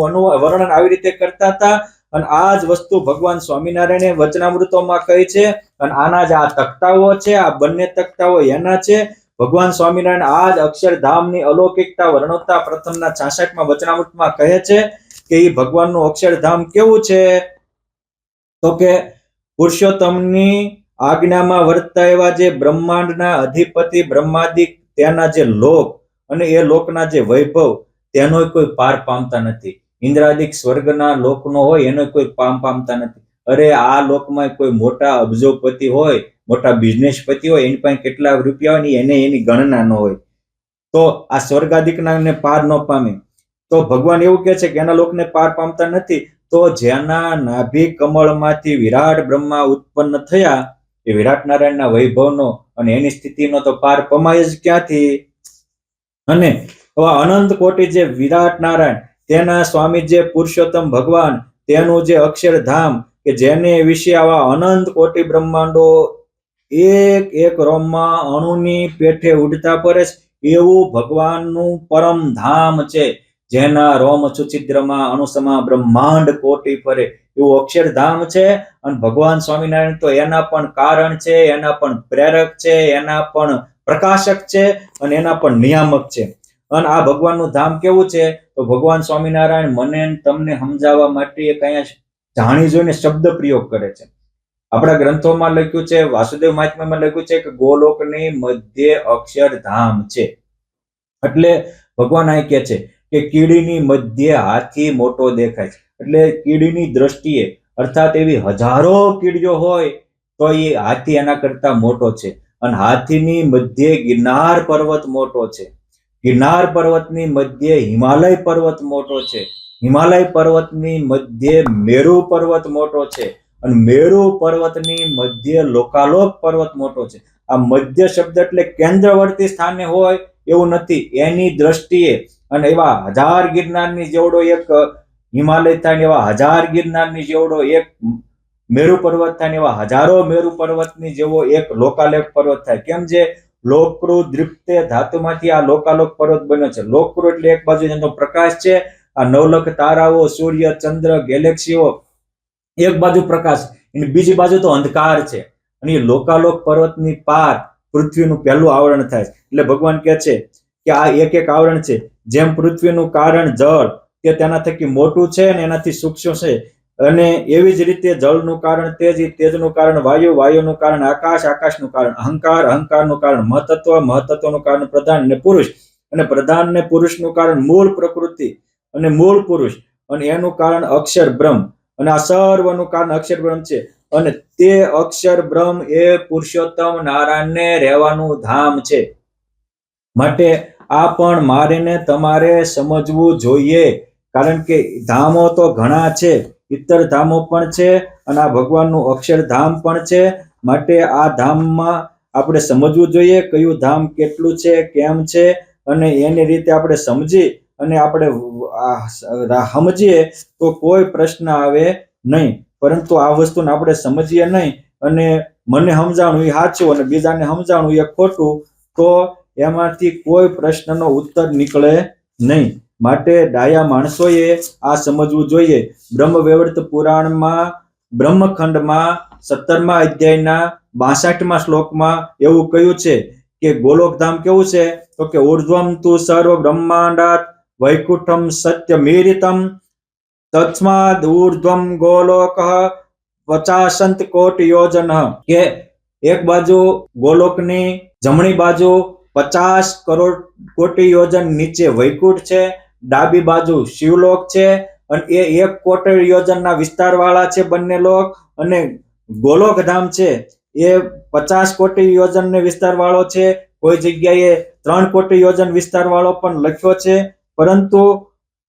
વર્ણન આવી રીતે કરતા હતા. અને આ જ વસ્તુ ભગવાન સ્વામિનારાયણે વચનામૃતોમાં કહી છે. અને આના જ આ તખ્તાઓ છે, આ બંને તખ્તાઓ એના છે. ભગવાન સ્વામિનારાયણ આ જ અક્ષરધામની અલૌકિકતા વર્ણવતા પ્રથમના 66માં વચનામૃતમાં કહે છે કે એ ભગવાનનું અક્ષરધામ કેવું છે તો કે પુરુષોત્તમની આજ્ઞામાં વર્તતા એવા જે બ્રહ્માંડના અધિપતિ બ્રહ્માદિક તેના જે લોક અને એ લોકના જે વૈભવ તેનો કોઈ પાર પામતા નથી. ઇન્દ્રાદિક સ્વર્ગના લોકનો હોય એનો કોઈ પામતા નથી. અરે આ લોકમાં કોઈ મોટા અબજોપતિ હોય, મોટા બિઝનેસપતિ હોય, એની પાસે કેટલા રૂપિયા હોય એને એની ગણના ન હોય, તો આ સ્વર્ગાદિકના પાર ન પામે. તો ભગવાન એવું કહે છે કે એના લોકને પાર પામતા નથી. તો જેના નાભી કમળમાંથી વિરાટ બ્રહ્મા ઉત્પન્ન થયા, એ વિરાટ નારાયણના વૈભવનો અને એની સ્થિતિનો તો પાર પમાય જ ક્યાંથી. અને અનંત કોટી જે વિરાટ નારાયણ, તેના સ્વામી જે પુરુષોત્તમ ભગવાન, તેનું જે અક્ષરધામ કે જેને વિશે આવા અનંત કોટી બ્રહ્માંડો એક એક રોમમાં અણુની પેઠે ઉડતા પડે એવું ભગવાનનું પરમ ધામ છે, જેના રોમ સુછિદ્રમાં અણુસમા બ્રહ્માંડ કોટી ફરે એવું અક્ષરધામ છે. અને ભગવાન સ્વામિનારાયણ તો એના પણ કારણ છે, એના પણ પ્રેરક છે, એના પણ પ્રકાશક છે અને એના પણ નિયામક છે. અને આ ભગવાનનું ધામ કેવું છે, તો ભગવાન સ્વામિનારાયણ મને તમને સમજાવવા માટે એક અહીંયા જાણી જોઈને શબ્દ પ્રયોગ કરે છે. આપણા ગ્રંથોમાં લખ્યું છે, વાસુદેવ મહાત્મ્યમાં લખ્યું છે કે ગોલોકની મધ્ય અક્ષરધામ છે. એટલે ભગવાન આ કહે છે કે કીડીની મધ્ય હાથી મોટો દેખાય છે. એટલે કીડીની દ્રષ્ટિએ, અર્થાત એવી હજારો કીડીઓ હોય તો એ હાથી એના કરતા મોટો છે. અને હાથીની મધ્ય ગિરનાર પર્વત મોટો છે. ગિરનાર પર્વતની મધ્ય હિમાલય પર્વત મોટો છે. હિમાલય પર્વતની મધ્ય મેરુ પર્વત મોટો છે. અને મેરુ પર્વતની મધ્ય લોકાલોક પર્વત મોટો છે. આ મધ્ય શબ્દ એટલે કેન્દ્રવર્તી સ્થાને હોય એવું નથી, એની દ્રષ્ટિએ. અને એવા હજાર ગિરનારની જેવડો એક હિમાલય થાય, એવા હજાર ગિરનારની જેવડો એક મેરુ પર્વત થાય, એવા હજારો મેરુ પર્વતની જેવો એક લોકાલોક પર્વત થાય. કેમ છે? લોકૃ દ્રિપ્તે ધાતુમાંથી આ લોકાલોક પર્વત બન્યો છે. લોકૃ એટલે એક બાજુ જેનો પ્રકાશ છે, આ નવલખ તારાઓ, સૂર્ય, ચંદ્ર, ગેલેક્સીઓ, એક બાજુ પ્રકાશ, અને બીજી બાજુ તો અંધકાર છે. અને લોકાલોક પર્વતની પાર પૃથ્વીનું પહેલું આવરણ થાય. એટલે ભગવાન કહે છે કે આ એક એક આવરણ છે. જેમ પૃથ્વીનું કારણ જળ તે તેના થકી મોટું છે અને એનાથી સૂક્ષ્મ છે, અને એવી જ રીતે જળનું કારણ તેજ, તેજનું કારણ વાયુ, વાયુનું કારણ આકાશ, આકાશનું કારણ અહંકાર, અહંકારનું કારણ મહતત્વ, મહતત્વનું કારણ પ્રધાન અને પુરુષ, અને પ્રધાન ને પુરુષનું કારણ મૂળ પ્રકૃતિ અને મૂળ પુરુષ, અને એનું કારણ અક્ષર બ્રહ્મ, અને આ સર્વનું કારણ અક્ષર બ્રહ્મ છે. અને તે અક્ષર બ્રહ્મ એ પુરુષોત્તમ નારાયણને રહેવાનું ધામ છે. માટે આ પણ મારે ને તમારે સમજવું જોઈએ, કારણ કે ધામો તો ઘણા છે, ઇતર ધામો પણ છે, અને આ ભગવાનનું અક્ષરધામ પણ છે. માટે આ ધામમાં આપણે સમજવું જોઈએ કયું ધામ કેટલું છે, કેમ છે, અને એની રીતે આપણે સમજી અને આપણે સમજીએ તો કોઈ પ્રશ્ન આવે નહીં. પરંતુ આ વસ્તુને આપણે સમજીએ નહીં અને મને સમજાણું એ સાચું અને બીજાને સમજાણું એ ખોટું, તો એમાંથી કોઈ પ્રશ્નનો ઉત્તર નીકળે નહીં. માટે ડાયા માણસોએ આ સમજવું જોઈએ. બ્રહ્મવૈવર્ત પુરાણમાં બ્રહ્મખંડમાં 17મા અધ્યાયના 62મા શ્લોકમાં એવું કહ્યું છે કે ગોલોકધામ કેવું છે, તો કે ઉર્ધ્વમ તુ સર્વ બ્રહ્માંડાત વૈકુંઠમ સત્યમીરિતમ તસ્માદ ઉર્ધ્વમ ગોલોક 50 કોટી યોજન. કે એક બાજુ ગોલોકની જમણી બાજુ 50 કરોડ કોટી યોજન નીચે વૈકુંઠ છે, ડાબી બાજુ શિવલોક છે, અને એ 1 કોટી યોજનના વિસ્તાર વાળા છે બંને લોક. અને ગોલોકધામ છે એ 50 કોટી યોજન ને વિસ્તાર વાળો છે. કોઈ જગ્યાએ 3 કોટી યોજન વિસ્તાર વાળો પણ લખ્યો છે. પરંતુ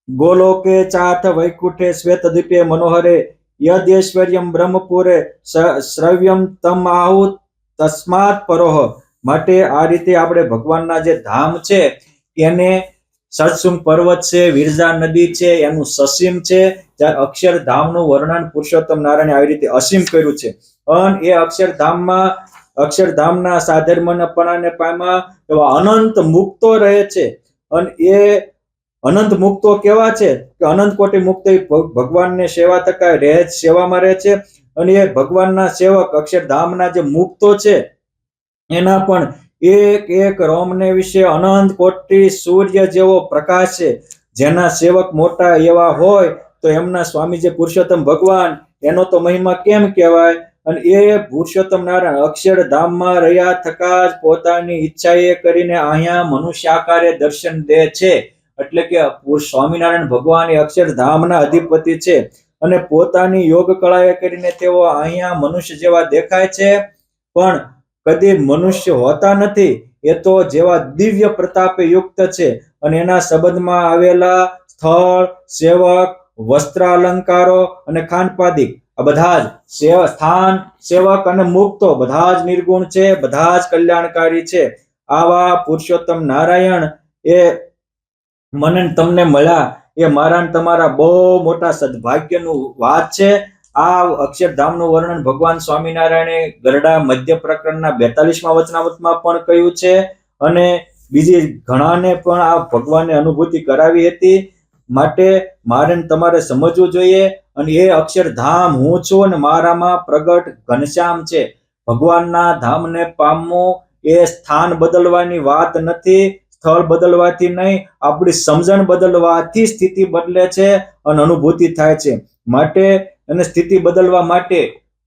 ગોલોકે ચાથ વૈકુંઠે શ્વેતદ્વીપે મનોહરે યદ્ઐશ્વર્યમ બ્રહ્મપુરે શ્રવ્યમ તમ આહુત તસ્માત પરોહ. માટે આ રીતે આપણે ભગવાનના જે ધામ છે એને સત્સુંગ પર્વત છે, વિરજા નદી છે, એનું સસીમ છે. જ્યારે અક્ષરધામનું વર્ણન પુરુષોત્તમ નારાયણે આવી રીતે અસીમ કર્યું છે. અને એ અક્ષરધામના સાધર્મપણાને પામ્યા એવા અનંત મુક્તો રહે છે. અને એ અનંત મુક્તો કેવા છે કે અનંત કોટી મુક્તો ભગવાનને સેવા થકા રહે, સેવામાં રહે છે. અને એ ભગવાનના સેવક અક્ષરધામના જે મુક્તો છે એના પણ એક એક રોમને વિશે અનંત કોટી સૂર્ય જેવો પ્રકાશ છે. જેના સેવક મોટા એવા હોય તો એમના સ્વામી જે પુરુષોત્તમ ભગવાન, એનો તો મહિમા કેમ કહેવાય. અને એ પુરુષોત્તમ નારાયણ અક્ષરધામમાં રહ્યા થકા જ પોતાની ઈચ્છાએ કરીને અહીંયા મનુષ્ય આકારે દર્શન દે છે. એટલે કે સ્વામિનારાયણ ભગવાન એ અક્ષરધામના અધિપતિ છે, અને પોતાની યોગ કળાએ કરીને તેઓ અહીંયા મનુષ્ય જેવા દેખાય છે, પણ કદી મનુષ્ય હોતા નથી. એ તો જેવા દિવ્ય પ્રતાપે યુક્ત છે. અને એના સંબંધમાં આવેલા સ્થળ, સેવક, વસ્ત્ર અલંકારો અને ખાનપાદિક આ બધા જ સ્થાન, સેવક અને મુક્તો બધા જ નિર્ગુણ છે, બધા જ કલ્યાણકારી છે. આવા પુરુષોત્તમ નારાયણ એ મને તમને મળ્યા એ મારા ને તમારા બહુ મોટા સદભાગ્યનું વાત છે. આ અક્ષરધામનું વર્ણન ભગવાન સ્વામિનારાયણે ગરડા મધ્ય પ્રકરણના 42મા વચનામૃતમાં પણ કહ્યું છે અને બીજી ઘણાને પણ આ ભગવાનને અનુભૂતિ કરાવી હતી. માટે મારે તમારે સમજવું જોઈએ. અને એ અક્ષરધામ હું છું અને મારામાં પ્રગટ ઘનશ્યામ છે. ભગવાનના ધામને પામવું એ સ્થાન બદલવાની વાત નથી, સ્થળ બદલવાથી નહીં, આપણી સમજણ બદલવાથી સ્થિતિ બદલે છે અને અનુભૂતિ થાય છે. માટે અને સ્થિતિ બદલવા માટે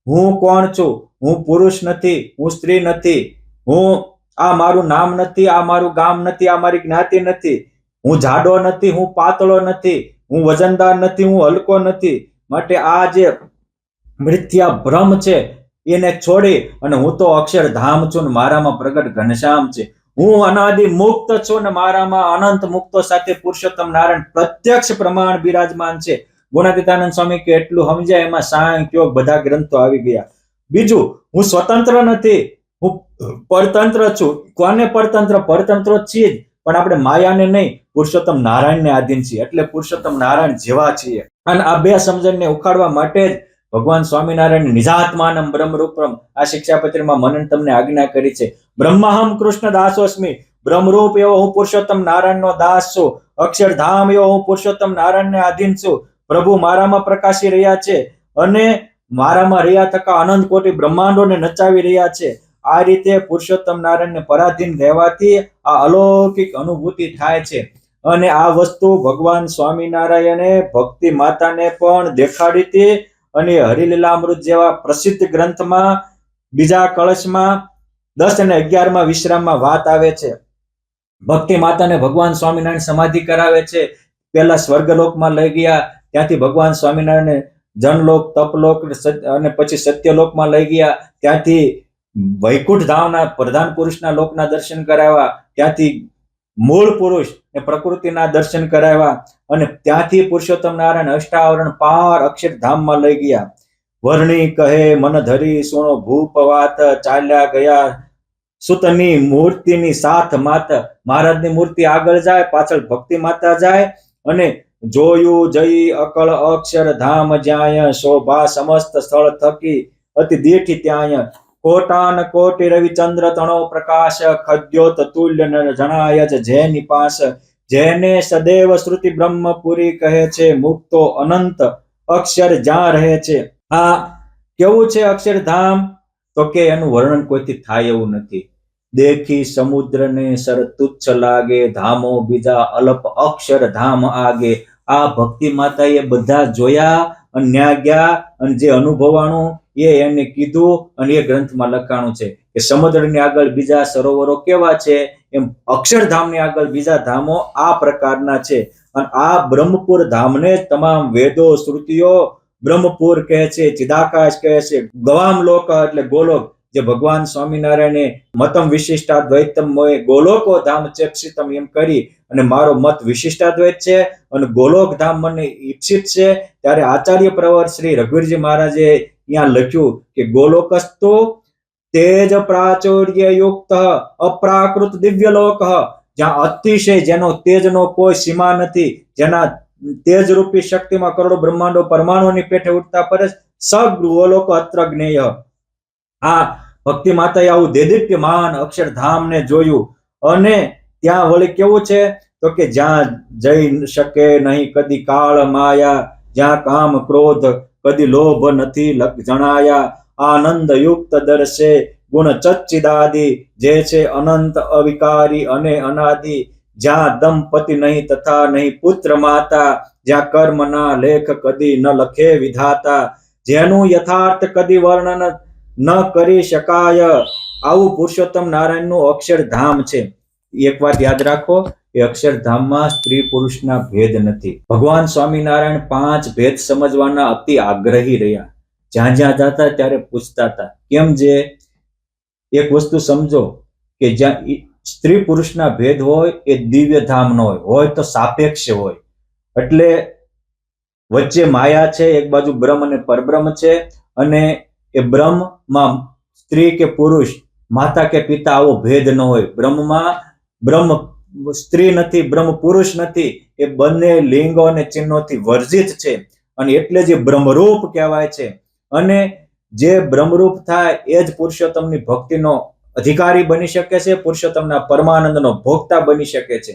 હું કોણ છું? હું પુરુષ નથી, હું સ્ત્રી નથી, હું આ મારું નામ નથી, આ મારું ગામ નથી, આ મારી જ્ઞાતિ નથી, હું જાડો નથી, હું પાતળો નથી, હું વજનદાર નથી, હું હલકો નથી. માટે આ જે મિથ્યા ભ્રમ છે એને છોડી અને હું તો અક્ષરધામ છું ને મારામાં પ્રગટ ઘનશ્યામ છે. હું અનાદિ મુક્ત છું ને મારામાં અનંત મુક્તો સાથે પુરુષોત્તમ નારાયણ પ્રત્યક્ષ પ્રમાણ બિરાજમાન છે. ગુણાતીતાનંદ સ્વામી કે એટલું સમજાય એમાં સાંખ્ય યોગ બધા ગ્રંથો આવી ગયા. બીજું, હું સ્વતંત્ર નથી, હું પરતંત્ર છું. કોને પરતંત્ર? પરતંત્ર છીએ જ, પણ આપણે માયાને નહીં, પુરુષોત્તમ નારાયણને આધીન છીએ, એટલે પુરુષોત્તમ નારાયણ જેવા છીએ. અને આ બે સમજણને ઉખાડવા માટે જ ભગવાન સ્વામિનારાયણ નિજાત્માનમ બ્રહ્મરૂપમ આ શિક્ષાપત્રીમાં મને તમને આજ્ઞા કરી છે. બ્રહ્માહમ કૃષ્ણ દાસોસ્મી, બ્રહ્મરૂપ એવો હું પુરુષોત્તમ નારાયણનો દાસ છું. અક્ષરધામ એવો હું પુરુષોત્તમ નારાયણને આધીન છું. પ્રભુ મારામાં પ્રકાશી રહ્યા છે અને મારામાં રહ્યા થકા અનંત કોટી બ્રહ્માંડોને નચાવી રહ્યા છે. આ રીતે પુરુષોત્તમ નારાયણને પરાધીન રહેવાથી આ અલૌકિક અનુભૂતિ થાય છે. અને આ વસ્તુ ભગવાન સ્વામિનારાયણે ભક્તિ માતાને પણ દેખાડી હતી. અને હરિલીલામૃત જેવા પ્રસિદ્ધ ગ્રંથમાં બીજા કળશમાં 10 અને 11મા વિશ્રામમાં વાત આવે છે. ભક્તિ માતાને ભગવાન સ્વામિનારાયણ સમાધિ કરાવે છે. પહેલા સ્વર્ગલોકમાં લઈ ગયા, ત્યાંથી ભગવાન સ્વામિનારાયણ જનલોક, તપલોક અને પછી સત્યલોકમાં લઈ ગયા. ત્યાંથી વૈકુંઠ ધામના પ્રધાન પુરુષના લોકના દર્શન કરાવ્યા. ત્યાંથી મૂળ પુરુષ ને પ્રકૃતિના દર્શન કરાવ્યા અને ત્યાંથી પુરુષોત્તમ નારાયણ અષ્ટાવરણ પાર અક્ષરધામમાં લઈ ગયા. વર્ણી કહે મન ધરી સુણો ભૂપ વાત, ચાલ્યા ગયા સુતની મૂર્તિની સાથ માત. મહારાજની મૂર્તિ આગળ જાય, પાછળ ભક્તિ માતા જાય અને જોયું જઈ અકળ અક્ષર ધામ જ્યાય, શોભા સમસ્ત સ્થળ થકી અતિ દીઠી ત્યાંય. કોટાન કોટી રવિચંદ્ર તણો પ્રકાશ, ખદ્યોત તુલ્ય જણાય જ જેની પાસ. જેને સદૈવ શ્રુતિ બ્રહ્મપુરી કહે છે, મુક્તો અનંત અક્ષર જ્યાં રહે છે. આ કેવું છે અક્ષરધામ? તો કે એનું વર્ણન કોઈથી થાય એવું નથી. દેખી સમુદ્રને સર તુચ્છ લાગે, ધામો બીજા અલ્પ અક્ષર ધામ આગે. આ ભક્તિ માતાએ બધા જોયા અને ન્યા ગયા અને જે અનુભવાણું એ એને કીધું અને એ ગ્રંથમાં લખાણું છે કે સમુદ્રની આગળ બીજા સરોવરો કેવા છે, એમ અક્ષરધામની આગળ બીજા ધામો આ પ્રકારના છે. અને આ બ્રહ્મપુર ધામને તમામ વેદો શ્રુતિઓ બ્રહ્મપુર કહે છે, ચિદાકાશ કહે છે, ગવામ લોક એટલે ગોલોક. જે ભગવાન સ્વામિનારાયણે મતમ વિશિષ્ટાદ્વૈતમ ગોલોકો ધામ ચેક્ષિતમ એમ કરી અને મારો મત વિશિષ્ટાદ્વૈત છે અને ગોલોક ધામ મને ઈપ્સિત છે. ત્યારે આચાર્ય પ્રવર શ્રી રઘુવીરજી મહારાજે અહીંયા લખ્યું કે ગોલોકસ્તો તેજ પ્રાચુર્ય યુક્ત અપ્રાકૃત દિવ્ય લોક, જ્યાં અતિશય જેનો તેજનો કોઈ સીમા નથી, જેના તેજ રૂપી શક્તિમાં કરોડો બ્રહ્માંડો પરમાણુની પેઠે ઉઠતા પર સગોલોક અત્ર જ્ઞેય. આ ભક્તિ માતાએ આવું દેદીપ્યમાન અક્ષરધામને જોયું અને ત્યાં વળી કેવું છે તો કે જ્યાં જઈ શકે નહીં કદી કાળ માયા, જ્યાં કામ ક્રોધ કદી લોભ નથી જણાયા. આનંદ યુક્ત દર્શે ગુણ ચચ્ચિદાદિ, જે છે અનંત અવિકારી અને અનાદિ. જ્યાં દંપતિ નહીં તથા નહીં પુત્ર માતા, જ્યાં કર્મના લેખ કદી ન લખે વિધાતા, જેનું યથાર્થ કદી વર્ણન ન કરી શકાય. આવું પુરુષોત્તમ નારાયણનું અક્ષરધામ છે. એક વાત યાદ રાખો, એ અક્ષરધામમાં સ્ત્રી પુરુષના ભેદ નથી. ભગવાન સ્વામિનારાયણ 5 ભેદ સમજવાના અતિ આગ્રહી રહ્યા. જ્યાં જ્યાં જતા ત્યારે પૂછતા હતા. કેમ? જે એક વસ્તુ સમજો કે જ્યાં સ્ત્રી પુરુષના ભેદ હોય એ દિવ્ય ધામ ન હોય તો સાપેક્ષ હોય. એટલે વચ્ચે માયા છે, એક બાજુ બ્રહ્મ અને પરબ્રહ્મ છે, અને એ બ્રહ્મમાં સ્ત્રી કે પુરુષ, માતા કે પિતા આવો ભેદ ન હોય. બ્રહ્મ સ્ત્રી નથી, બ્રહ્મ પુરુષ નથી, એ બંને લિંગો અને ચિહ્નોથી વર્જિત છે, અને એટલે જે બ્રહ્મરૂપ કહેવાય છે. અને જે બ્રહ્મરૂપ થાય એ જ પુરુષોત્તમની ભક્તિનો અધિકારી બની શકે છે, પુરુષોત્તમના પરમાનંદનો ભોગતા બની શકે છે.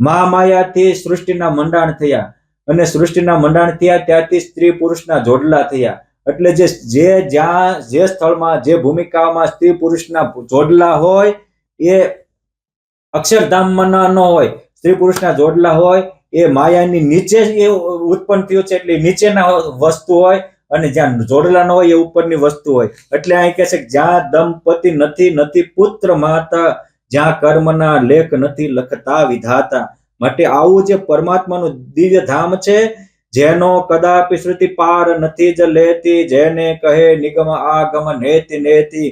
મહામાયાથી સૃષ્ટિના મંડાણ થયા, અને સૃષ્ટિના મંડાણ થયા ત્યારથી સ્ત્રી પુરુષના જોડલા થયા. એટલે જે સ્થળમાં જે ભૂમિકામાં સ્ત્રી પુરુષના જોડલા હોય એ અક્ષરધામમાં ન હોય. સ્ત્રી પુરુષના જોડલા હોય એ માયાની નીચે એ ઉત્પન્ન થયું છે, એટલે નીચેના વસ્તુ હોય, અને જ્યાં જોડલા ન હોય એ ઉપરની વસ્તુ હોય. એટલે અહીં કહે છે કે જ્યાં દંપતિ નથી પુત્ર માતા, જ્યાં કર્મના લેખ નથી લખતા વિધાતા. માટે આવું જે પરમાત્માનું દિવ્ય ધામ છે, જેનો કદાપી શ્રુતિ પાર નથી જ લેતી, જેને કહે નિગમ આગમ નેતિ નેતિ,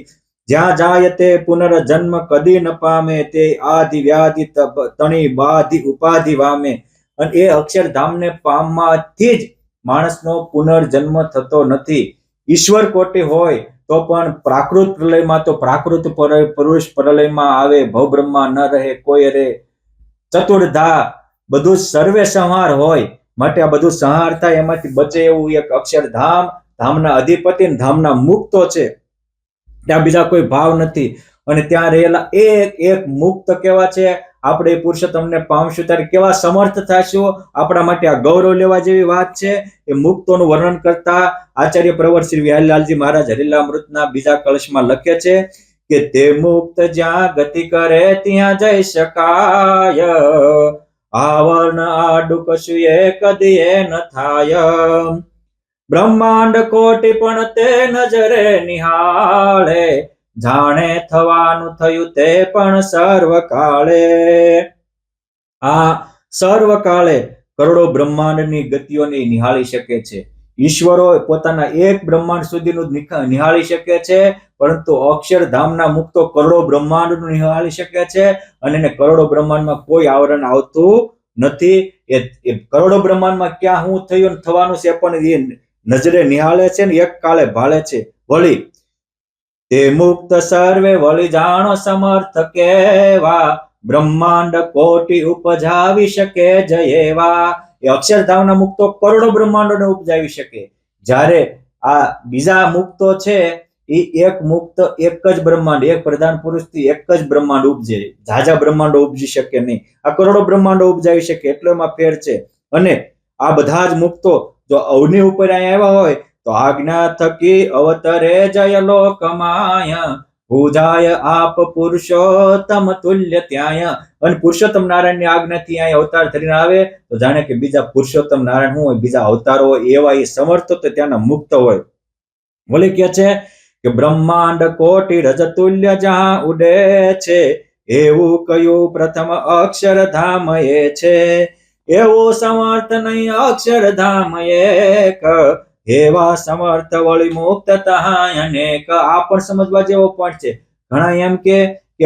જ્યાં જાય તે પુનર્જન્મ કદી ન પામે, તે આદિ વ્યાધિ તણી બાધિ ઉપાધિ વામે. અને એ અક્ષરધામને પામવાથી જ માણસનો પુનર્જન્મ થતો નથી. ઈશ્વર કોટી હોય તો પણ પ્રાકૃત પ્રલયમાં તો પ્રાકૃત પુરુષ પ્રલયમાં આવે, ભવબ્રહ્મા ન રહે કોઈ રે, ચતુર્ધા બધું સર્વે સંહાર હોય. માટે આ બધું સંહાર થાય એમાંથી બચે એવું એક અક્ષરધામ, ધામના અધિપતિ, ધામના મુક્તો છે. ત્યાં બીજા કોઈ ભાવ નથી, અને ત્યાં રહેલા એક મુક્ત કેવા છે. આપણે પુરુષોત્તમને પામશું ત્યારે કેવા સમર્થ થશું, આપણા માટે આ ગૌરવ લેવા જેવી વાત છે. એ મુક્તોનું વર્ણન કરતા આચાર્ય પ્રવર શ્રી વિહારીલાલજી મહારાજ હરિલામૃતના બીજા કળશમાં લખે છે કે તે મુક્ત જ્યાં ગતિ કરે ત્યાં જઈ શકાય, આવર્ણ આડું કશું એ કદી એ ન થાય. બ્રહ્માંડ કોટી પણ તે નજરે નિહાળે, જાણે થવાનું થયું તે પણ સર્વકાળે. આ સર્વકાળે કરોડો બ્રહ્માંડની ગતિઓને નિહાળી શકે છે. ઈશ્વરો પોતાના એક બ્રહ્માંડ સુધીનું નિહાળી શકે છે, પરંતુ અક્ષરધામના મુક્તો કરોડો બ્રહ્માંડનું નિહાળી શકે છે, અને એને કરોડો બ્રહ્માંડમાં કોઈ આવરણ આવતું નથી. એ કરોડો બ્રહ્માંડમાં ક્યાં શું થયું થવાનું છે પણ એ નજરે નિહાળે છે ને એક કાળે ભાળે છે. વળી તે મુક્ત સર્વે વળી જાણો સમર્થ કેવા, બ્રહ્માંડ કોટી ઉપજાવી શકે જયેવા. એ અક્ષરધામના મુક્તો કરોડો બ્રહ્માંડોને ઉપજાવી શકે. જ્યારે આ બીજા મુક્તો છે એ એક મુક્ત એક જ બ્રહ્માંડ, એક પ્રધાન પુરુષથી એક જ બ્રહ્માંડ ઉપજે, ઝાઝા બ્રહ્માંડો ઉપજી શકે નહીં. આ કરોડો બ્રહ્માંડો ઉપજાવી શકે, એટલો એમાં ફેર છે. અને આ બધા જ મુક્તો જો અવની ઉપર અહીંયા આવ્યા હોય તો આજ્ઞા થકી અવતરે જય લોકમાય, પૂજાય આપ પુરુષોત્તમ તુલ્ય ત્યાય. અને પુરુષોત્તમ નારાયણની આજ્ઞાથી અહીંયા અવતાર ધરીને આવે તો જાણે કે બીજા પુરુષોત્તમ નારાયણ શું હોય, બીજા અવતારો હોય એવા એ સમર્થ તો ત્યાંના મુક્ત હોય. બોલે કે છે કે બ્રહ્માંડ કોટી રજતુલ્ય જ્યાં ઉડે છે, એવું કયું પ્રથમ અક્ષરધામ એ છે. એવું સમર્થ નહીં અક્ષરધામ એક, એવા સમર્થ વળી મુક્ત તહાય અનેક. આ પણ સમજવા જેવો પણ છે. ઘણા એમ કે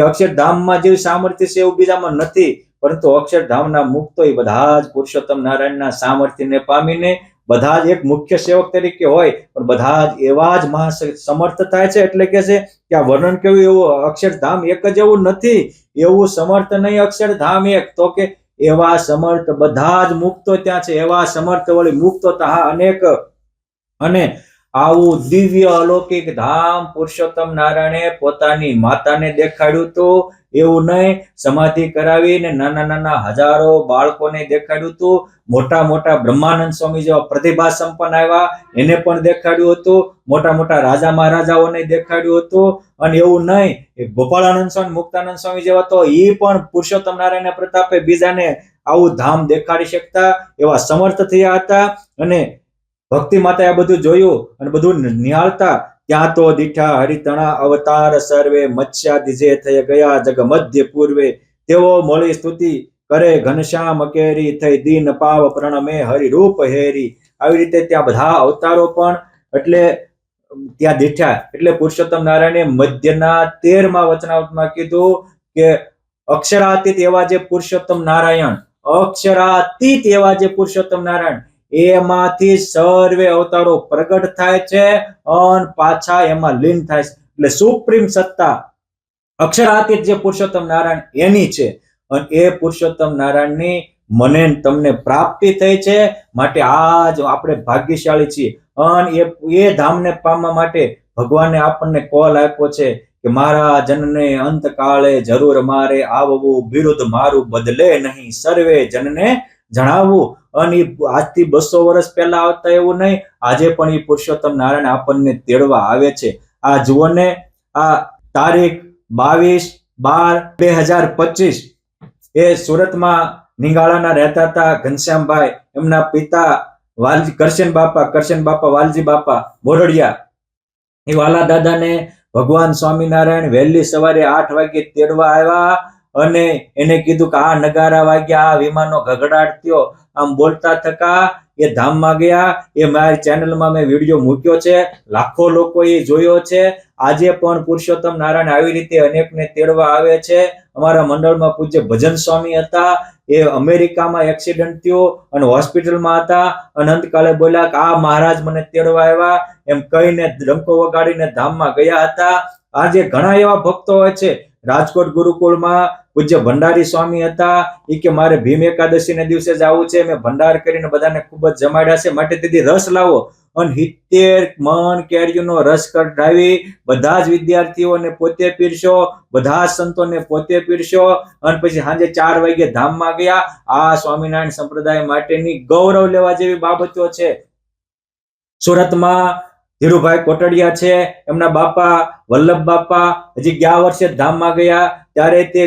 અક્ષરધામમાં જેવું સામર્થ્ય છે એવું બીજામાં નથી, પરંતુ અક્ષરધામના મુક્તો એ બધા જ પુરુષોત્તમ નારાયણના સામર્થ્યને પામીને બધા જ એક મુખ્ય સેવક તરીકે હોય, પણ બધા જ એવા જ મહા સમર્થ થાય છે. એટલે કે છે કે આ વર્ણન કેવું, એવું અક્ષરધામ એક જ એવું નથી, એવું સમર્થ નહીં અક્ષરધામ એક, તો કે એવા સમર્થ બધા જ મુક્તો ત્યાં છે. એવા સમર્થ વળી મુક્તો તહા અનેક. અને આવું દિવ્ય અલૌકિક ધામ પુરુષોત્તમ નારાયણે પોતાની માતાને દેખાડ્યું હતું. એવું નહીં સમાધિ કરાવીને નાના નાના હજારો બાળકોને દેખાડ્યું હતું. મોટા મોટા બ્રહ્માનંદ સ્વામી જેવા પ્રતિભા સંપન્ન આવ્યા, એને પણ દેખાડ્યું હતું. મોટા મોટા રાજા મહારાજાઓને દેખાડ્યું હતું. અને એવું નહીં ગોપાળાનંદ સ્વામી, મુક્તાનંદ સ્વામી જેવા તો એ પણ પુરુષોત્તમ નારાયણના પ્રતાપે બીજાને આવું ધામ દેખાડી શકતા એવા સમર્થ થયા હતા. અને ભક્તિ માતાએ આ બધું જોયું અને બધું નિહાળતા. ત્યાં તો દીઠા હરિતણા અવતાર સર્વે, મત્સ્યાદિ જે થઈ ગયા જગ મધ્ય પૂર્વે, તેઓ મળી સ્તુતિ કરે ઘનશ્યામ કેરી, થઈ દીન પાવ પ્રણમે હરિરૂપ હેરી. આવી રીતે ત્યાં બધા અવતારો પણ એટલે ત્યાં દીઠા. એટલે પુરુષોત્તમ નારાયણે મધ્યના 13મા વચનામૃતમાં કીધું કે અક્ષરાતીત એવા જે પુરુષોત્તમ નારાયણ, અક્ષરાતીત એવા જે પુરુષોત્તમ નારાયણ એમાંથી સર્વે અવતારો પ્રગટ થાય છે અને પાછા એમાં લીન થાય છે. એટલે સુપ્રીમ સત્તા અક્ષરાતીત જે પુરુષોત્તમ નારાયણ એની છે અને એ પુરુષોત્તમ નારાયણની મને તમને પ્રાપ્તિ થઈ છે. માટે આજ આપણે ભાગ્યશાળી છીએ અને એ ધામને પામવા માટે ભગવાને આપણને કોલ આપ્યો છે કે મારા જનને અંતકાળે જરૂર મારે આવવું, બિરુદ મારું બદલે નહીં, સર્વે જનને જણાવવું. અને આજથી 200 વર્ષ પહેલા આવતા એવું નહીં, આજે પણ એ પુરુષોત્તમ નારાયણ આપણને તેડવા આવે છે. આ જુઓ ને, આ તારીખ 22/12/2025 એ સુરતમાં નિંગાળાના રહેતા હતા ઘનશ્યામભાઈ, એમના પિતા કરશન બાપા વાલજી બાપા બોરડિયા, એ વાલા દાદાને ભગવાન સ્વામિનારાયણ વહેલી સવારે 8 વાગે તેડવા આવ્યા અને એને કીધું કે આ નગારા વાગ્યા, આ વિમાનનો ગગડાટ થયો, આમ બોલતા થકા એ ધામમાં ગયા. એ મારી ચેનલમાં મેં વિડીયો મૂક્યો છે, લાખો લોકો એ જોયો છે. આજે પણ પુરુષોત્તમ નારાયણ આવી રીતે અનેકને તેડવા આવે છે. અમારા મંડળમાં પૂજ્ય ભજન સ્વામી હતા, એ અમેરિકામાં એક્સિડન્ટ થયો અને હોસ્પિટલમાં હતા અને અંતકાળે બોલ્યા કે આ મહારાજ મને તેડવા આવ્યા, એમ કહીને ડંકો વગાડીને ધામમાં ગયા હતા. આજે ઘણા એવા ભક્તો હોય છે. રાજકોટ ગુરુકુળમાં પૂજ્ય ભંડારી સ્વામી હતા, એ કે મારે ભીમ એકાદશીને દિવસે જ આવું છે, મેં ભંડાર કરીને બધાને ખૂબ જ જમાડ્યા છે, માટે તેથી રસ લાવો. અને 70 મણ કેરીનો રસ કઢાવી બધા જ વિદ્યાર્થીઓને પોતે પીરશો, બધા સંતોને પોતે પીરશો અને પછી સાંજે 4 વાગે ધામમાં ગયા. આ સ્વામિનારાયણ સંપ્રદાય માટેની ગૌરવ લેવા જેવી બાબતો છે. સુરતમાં ધીરુભાઈ કોટડિયા છે, એમના બાપા વલ્લભ બાપા હજી ગયા વર્ષે ધામમાં ગયા ત્યારે તે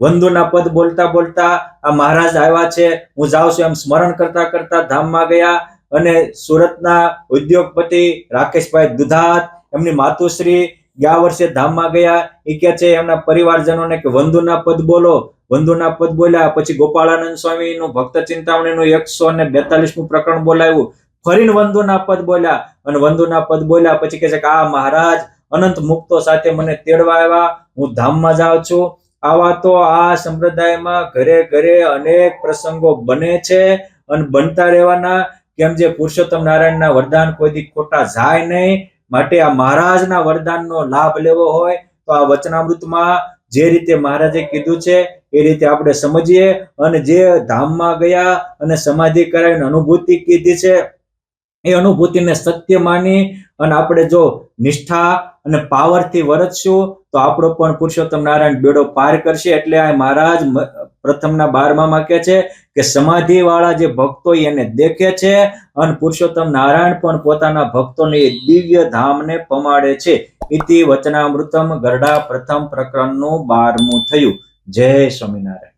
વંદુના પદ બોલતા બોલતા આ મહારાજ આવ્યા છે, હું જાઉં છું એમ સ્મરણ કરતા કરતા ધામમાં ગયા. અને સુરતના ઉદ્યોગપતિ રાકેશભાઈ દુધાત, એમની માતુશ્રી ગયા વર્ષે ધામમાં ગયા. એ કે છે એમના પરિવારજનોને કે વંદુના પદ બોલો. વંદુના પદ બોલ્યા પછી ગોપાળાનંદ સ્વામીનું ભક્ત ચિંતામણીનું 142મું પ્રકરણ બોલાવ્યું, ફરીને વંદુના પદ બોલ્યા અને વંદુના પદ બોલ્યા પછી કહે છે કે આ મહારાજ અનંત મુક્તો સાથે મને તેડવા આવ્યા, હું ધામમાં જાઉં છું. આવા તો આ સંપ્રદાયમાં ઘરે ઘરે અનેક પ્રસંગો બને છે અને બનતા રહેવાના. કેમ જે પુરુષોત્તમ નારાયણના વરદાન કોઈથી ખોટા જાય નહીં. માટે આ મહારાજના વરદાનનો લાભ લેવો હોય તો આ વચનામૃતમાં જે રીતે મહારાજે કીધું છે એ રીતે આપણે સમજીએ અને જે ધામમાં ગયા અને સમાધિ કરાવીને અનુભૂતિ કીધી છે એ અનુભૂતિને સત્ય માની અને આપણે જો નિષ્ઠા અને પાવરથી વર્તશું તો આપણો પણ પુરુષોત્તમ નારાયણ બેડો પાર કરશે. એટલે આ મહારાજ પ્રથમના 12માં કહે છે કે સમાધિ વાળા જે ભક્તો એને દેખે છે અને પુરુષોત્તમ નારાયણ પણ પોતાના ભક્તોને દિવ્ય ધામને પમાડે છે. ઇતિ વચનામૃતમ ગરડા પ્રથમ પ્રકરણનું 12મું થયું. જય સ્વામિનારાયણ.